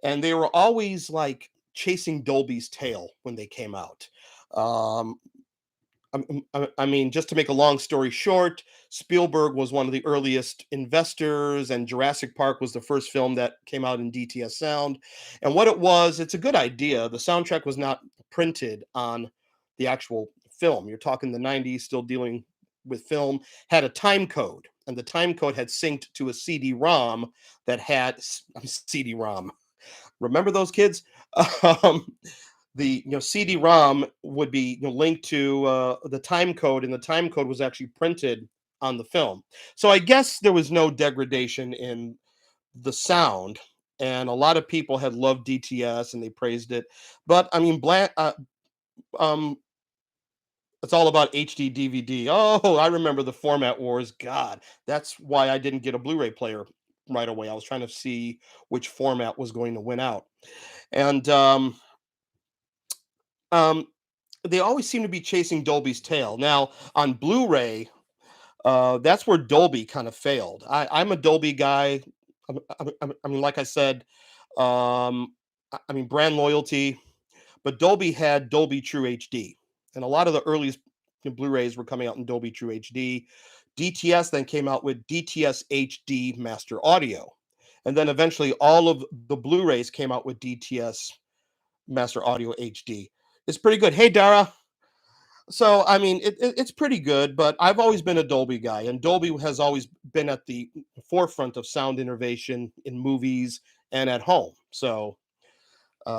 S1: and they were always like chasing Dolby's tail when they came out. Um, I mean, just to make a long story short, Spielberg was one of the earliest investors, and Jurassic Park was the first film that came out in DTS sound. And what it was, it's a good idea. The soundtrack was not printed on the actual film. You're talking the 90s, still dealing with film, had a time code, and the time code had synced to a CD-ROM that had CD-ROM. Remember those kids? Um, the CD-ROM would be linked to the time code, and the time code was actually printed on the film. So I guess there was no degradation in the sound, and a lot of people had loved DTS and they praised it. But I mean, um, it's all about HD DVD. Oh, I remember the format wars. God, that's why I didn't get a Blu-ray player right away. I was trying to see which format was going to win out, and um, they always seem to be chasing Dolby's tail. Now on Blu-ray, that's where Dolby kind of failed. I'm a Dolby guy. I mean, like I said, I mean brand loyalty, but Dolby had Dolby True HD, and a lot of the earliest Blu-rays were coming out in Dolby True HD. DTS then came out with DTS HD Master Audio, and then eventually all of the Blu-rays came out with DTS Master Audio HD. It's pretty good. Hey, Dara. So I mean, it's pretty good, but I've always been a Dolby guy, and Dolby has always been at the forefront of sound innovation in movies and at home. So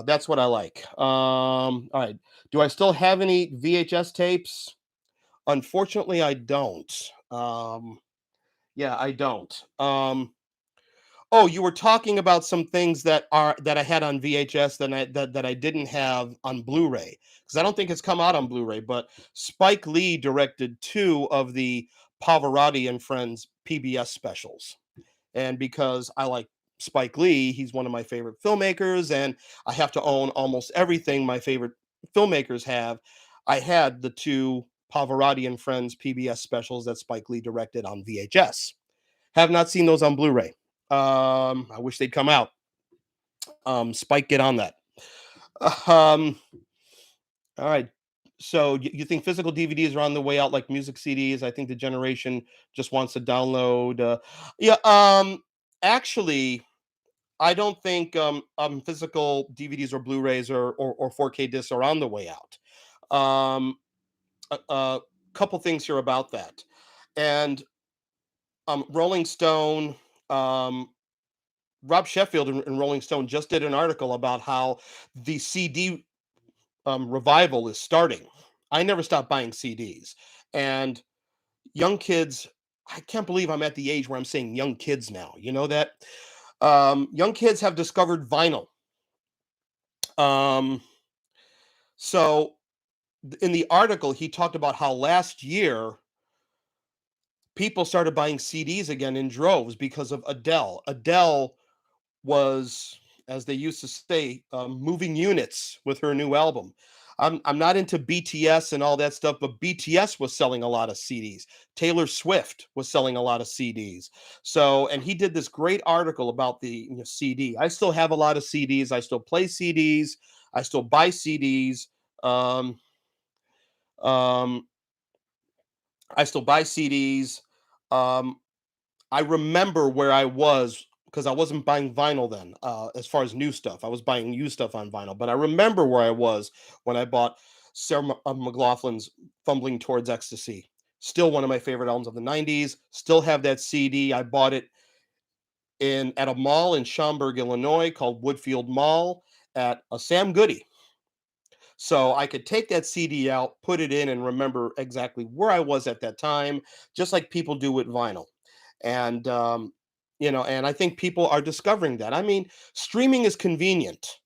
S1: that's what I like. All right, do I still have any VHS tapes? Unfortunately, I don't. Yeah, I don't. Oh, you were talking about some things that I had on VHS that I didn't have on Blu-ray, because I don't think it's come out on Blu-ray. But Spike Lee directed two of the Pavarotti and Friends PBS specials, and because I like Spike Lee, he's one of my favorite filmmakers, and I have to own almost everything my favorite filmmakers have. I had the two Pavarotti and Friends PBS specials that Spike Lee directed on VHS. Have not seen those on Blu-ray. I wish they'd come out. Spike, get on that. Um, all right. So you think physical DVDs are on the way out like music CDs? I think the generation just wants to download. Yeah. Actually, I don't think physical DVDs or Blu-rays or 4K discs are on the way out. A couple things here about that, and Rolling Stone. Rob Sheffield in Rolling Stone just did an article about how the CD revival is starting. I never stopped buying CDs, and young kids. I can't believe I'm at the age where I'm saying young kids now. You know that young kids have discovered vinyl. Um, so in the article, he talked about how last year people started buying CDs again in droves because of Adele. Adele was, as they used to say, moving units with her new album. I'm not into BTS and all that stuff, but BTS was selling a lot of CDs. Taylor Swift was selling a lot of CDs. So, and he did this great article about the CD. I still have a lot of CDs. I still play CDs. I still buy CDs. Um, um, I still buy CDs. Um, I remember where I was because I wasn't buying vinyl then. As far as new stuff, I was buying used stuff on vinyl. But I remember where I was when I bought McLaughlin's "Fumbling Towards Ecstasy." Still one of my favorite albums of the '90s. Still have that CD. I bought it in at a mall in Schaumburg, Illinois, called Woodfield Mall at a Sam Goody. So I could take that CD out, put it in, and remember exactly where I was at that time, just like people do with vinyl. And and I think people are discovering that. I mean, streaming is convenient.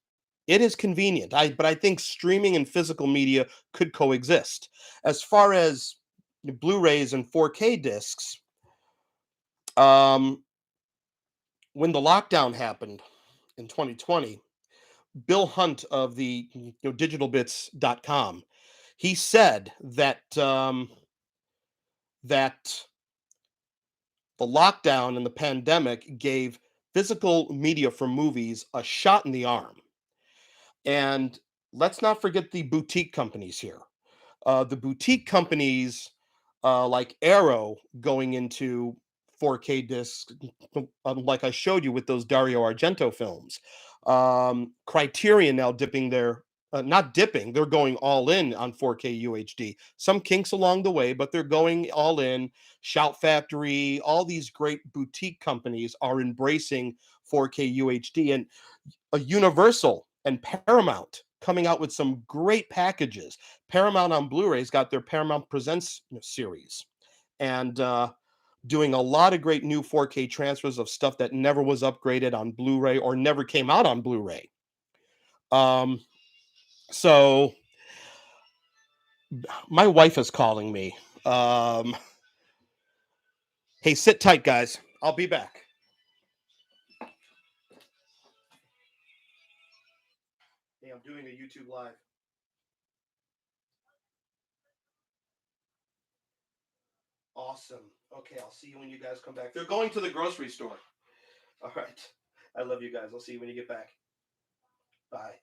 S1: It is convenient. But I think streaming and physical media could coexist. As far as Blu-rays and 4K discs, um, when the lockdown happened in 2020, Bill Hunt of the digitalbits.com, he said that the lockdown and the pandemic gave physical media for movies a shot in the arm. And let's not forget the boutique companies here. The boutique companies like Arrow going into 4K discs, like I showed you with those Dario Argento films. Criterion now dipping their not dipping, they're going all in on 4K UHD. Some kinks along the way, but they're going all in. Shout Factory, all these great boutique companies are embracing 4K UHD, and a Universal and Paramount coming out with some great packages. Paramount on Blu-ray's got their Paramount Presents series, and doing a lot of great new 4K transfers of stuff that never was upgraded on Blu-ray or never came out on Blu-ray. Um, so my wife is calling me. Um, hey, sit tight, guys. I'll be back. Hey, I'm doing a YouTube live. Awesome. Okay, I'll see you when you guys come back. They're going to the grocery store. All right. I love you guys. I'll see you when you get back. Bye.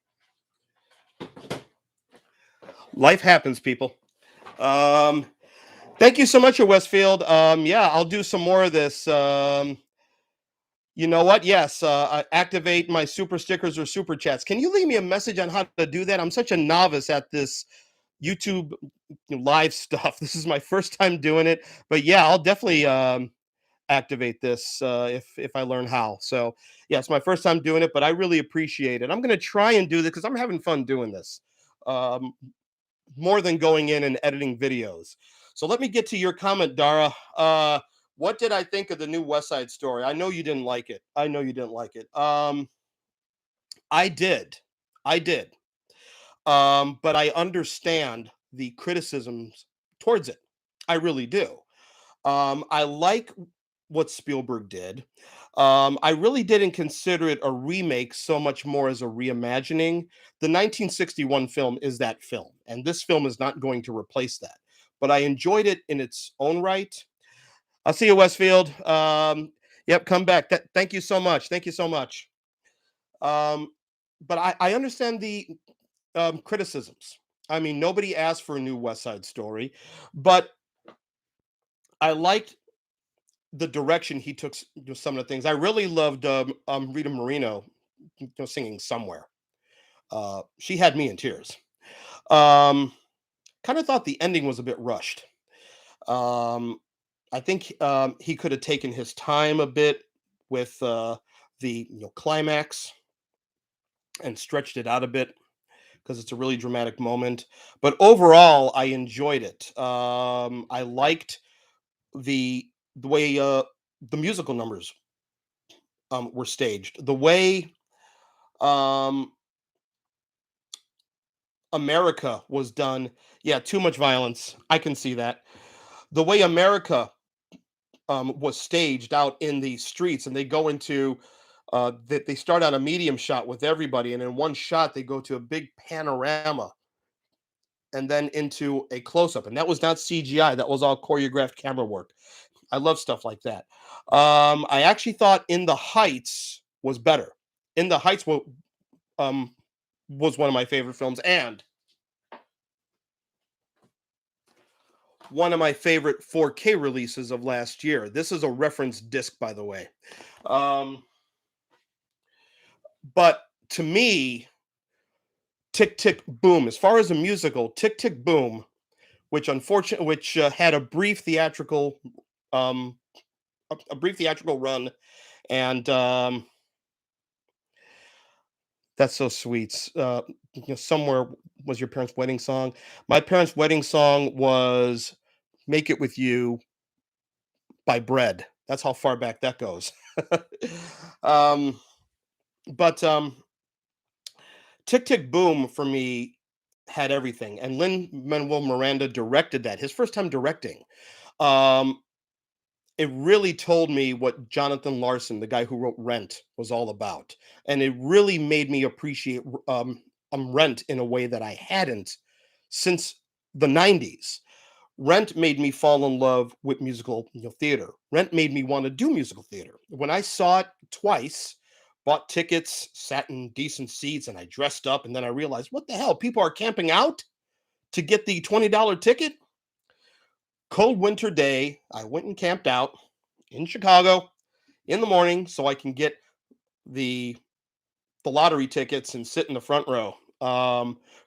S1: Life happens, people. Um, Thank you so much, Westfield. Yeah, I'll do some more of this. You know what? Yes, activate my super stickers or super chats. Can you leave me a message on how to do that? I'm such a novice at this YouTube live stuff. This is my first time doing it, but yeah, I'll definitely activate this if I learn how. So yeah, it's my first time doing it, but I really appreciate it. I'm going to try and do this because I'm having fun doing this. Um, More than going in and editing videos. So let me get to your comment, Dara. What did I think of the new West Side Story? I know you didn't like it. I know you didn't like it. I did. I did. But I understand the criticisms towards it. I really do. I like what Spielberg did. I really didn't consider it a remake so much more as a reimagining. The 1961 film is that film, and this film is not going to replace that. But I enjoyed it in its own right. I'll see you, Westfield. Yep, come back. Thank you so much. Thank you so much. Um, but I understand the criticisms. I mean, nobody asked for a new West Side Story, but I liked the direction he took some of the things. I really loved Rita Moreno, singing "Somewhere." She had me in tears. Um, Kind of thought the ending was a bit rushed. Um, I think he could have taken his time a bit with the climax and stretched it out a bit because it's a really dramatic moment. But overall, I enjoyed it. I liked the the way the musical numbers were staged. The way um, America was done. Yeah, too much violence. I can see that. The way America was staged out in the streets, and they go into that they start out a medium shot with everybody, and in one shot they go to a big panorama and then into a close up, and that was not CGI. That was all choreographed camera work. I love stuff like that. I actually thought In the Heights was better. In the Heights um was one of my favorite films, and one of my favorite 4K releases of last year. This is a reference disc, by the way. Um, but to me, Tick Tick Boom, as far as a musical, Tick Tick Boom, which had um, a brief theatrical run, and that's so sweet. Somewhere was your parents' wedding song. My parents' wedding song was "Make It With You" by Bread. That's how far back that goes. um, but Tick Tick Boom for me had everything, and Lin Manuel Miranda directed that. His first time directing. Um, it really told me what Jonathan Larson, the guy who wrote Rent, was all about, and it really made me appreciate Rent in a way that I hadn't since the '90s. Rent made me fall in love with musical, theater. Rent made me want to do musical theater. When I saw it twice, bought tickets, sat in decent seats, and I dressed up, and then I realized, what the hell? People are camping out to get the $20 ticket. Cold winter day, I went and camped out in Chicago in the morning so I can get the the lottery tickets and sit in the front row.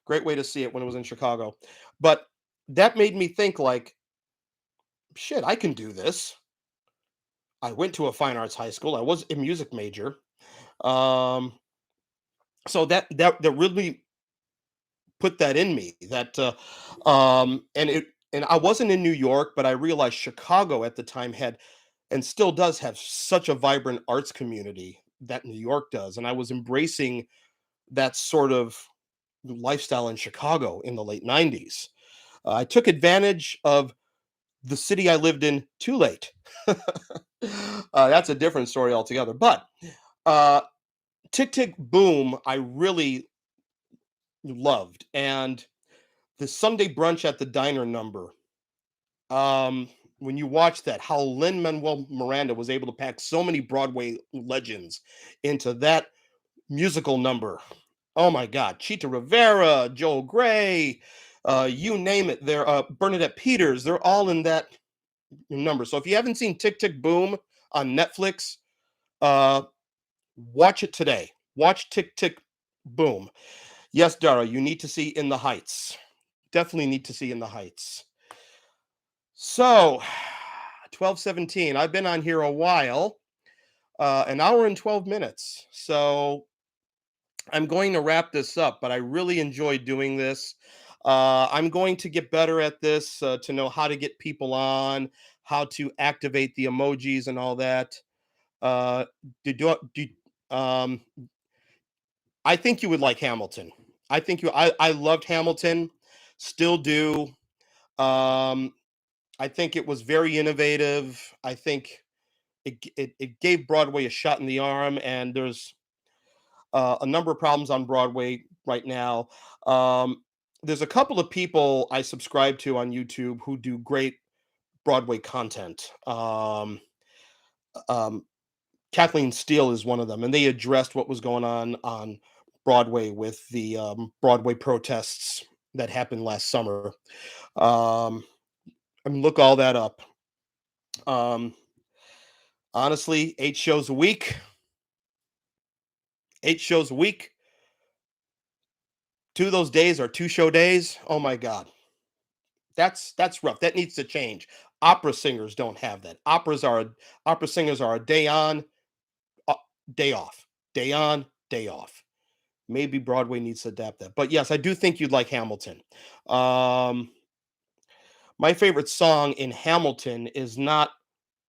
S1: Great way to see it when it was in Chicago. But that made me think like, shit, I can do this. I went to a fine arts high school. I was a music major. Um, so that really put that in me. And I wasn't in New York, but I realized Chicago at the time had and still does have such a vibrant arts community that New York does, and I was embracing that sort of lifestyle in Chicago in the late '90s. I took advantage of the city I lived in too late. That's a different story altogether. But uh, Tick Tick Boom, I really loved, and the Sunday brunch at the diner number. Um, when you watch that, how Lin Manuel Miranda was able to pack so many Broadway legends into that musical number. Oh my God, Chita Rivera, Joel Grey, you name it. There, Bernadette Peters. They're all in that number. So if you haven't seen Tick Tick Boom on Netflix, uh, watch it today. Watch Tick Tick Boom. Yes, Dara, you need to see In the Heights. Definitely need to see In the Heights. So, 12:17. I've been on here a while, an hour and 12 minutes. So I'm going to wrap this up, but I really enjoyed doing this. I'm going to get better at this to know how to get people on, how to activate the emojis and all that. Uh, do, I think you would like Hamilton. I loved Hamilton, still do. Um, I think it was very innovative. I think it gave Broadway a shot in the arm, and there's a number of problems on Broadway right now. Um, there's a couple of people I subscribe to on YouTube who do great Broadway content. Um, Kathleen Steele is one of them, and they addressed what was going on Broadway with the Broadway protests that happened last summer. Um, I mean, look all that up. Um, Honestly, 8 shows a week, 8 shows a week. Two of those days are two-show days. Oh my God, that's rough. That needs to change. Opera singers don't have that. Opera singers are a day on, uh, day off, day on, day off. Maybe Broadway needs to adapt that. But yes, I do think you'd like Hamilton. Um, my favorite song in Hamilton is not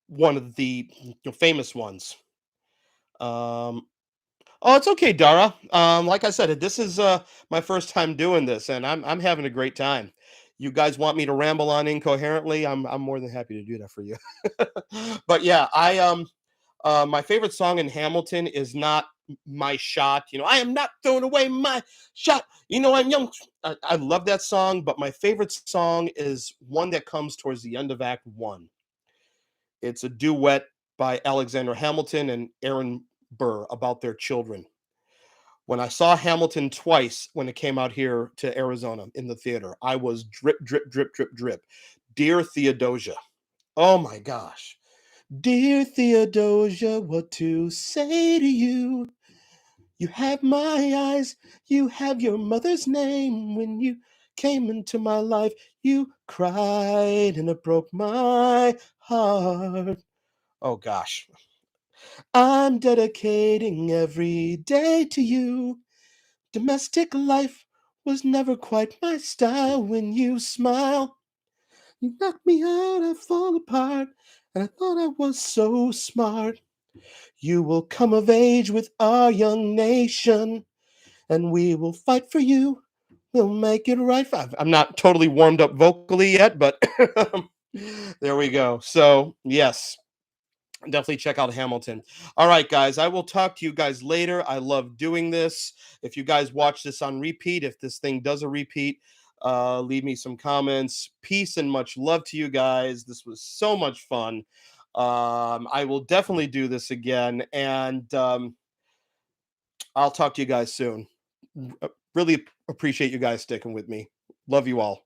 S1: one of the famous ones. Um, oh, it's okay, Dara. Like I said, this is my first time doing this, and I'm having a great time. You guys want me to ramble on incoherently? I'm more than happy to do that for you. But yeah, my favorite song in Hamilton is not "My Shot." I am not throwing away my shot. I'm young. I love that song, but my favorite song is one that comes towards the end of Act One. It's a duet by Alexander Hamilton and Aaron Burr about their children. When I saw Hamilton twice when it came out here to Arizona in the theater, I was drip, drip, drip, drip, drip. Dear Theodosia. Oh my gosh. Dear Theodosia, what to say to you? You have my eyes, you have your mother's name. When you came into my life, you cried and it broke my heart. Oh gosh. I'm dedicating every day to you. Domestic life was never quite my style. When you smile, you knock me out, I fall apart. And I thought I was so smart. You will come of age with our young nation, and we will fight for you. We'll make it right. I'm not totally warmed up vocally yet, but there we go. So, yes, definitely check out Hamilton. All right, guys, I will talk to you guys later. I love doing this. If you guys watch this on repeat, if this thing does a repeat, leave me some comments. Peace and much love to you guys. This was so much fun. I will definitely do this again, and I'll talk to you guys soon. Really appreciate you guys sticking with me. Love you all.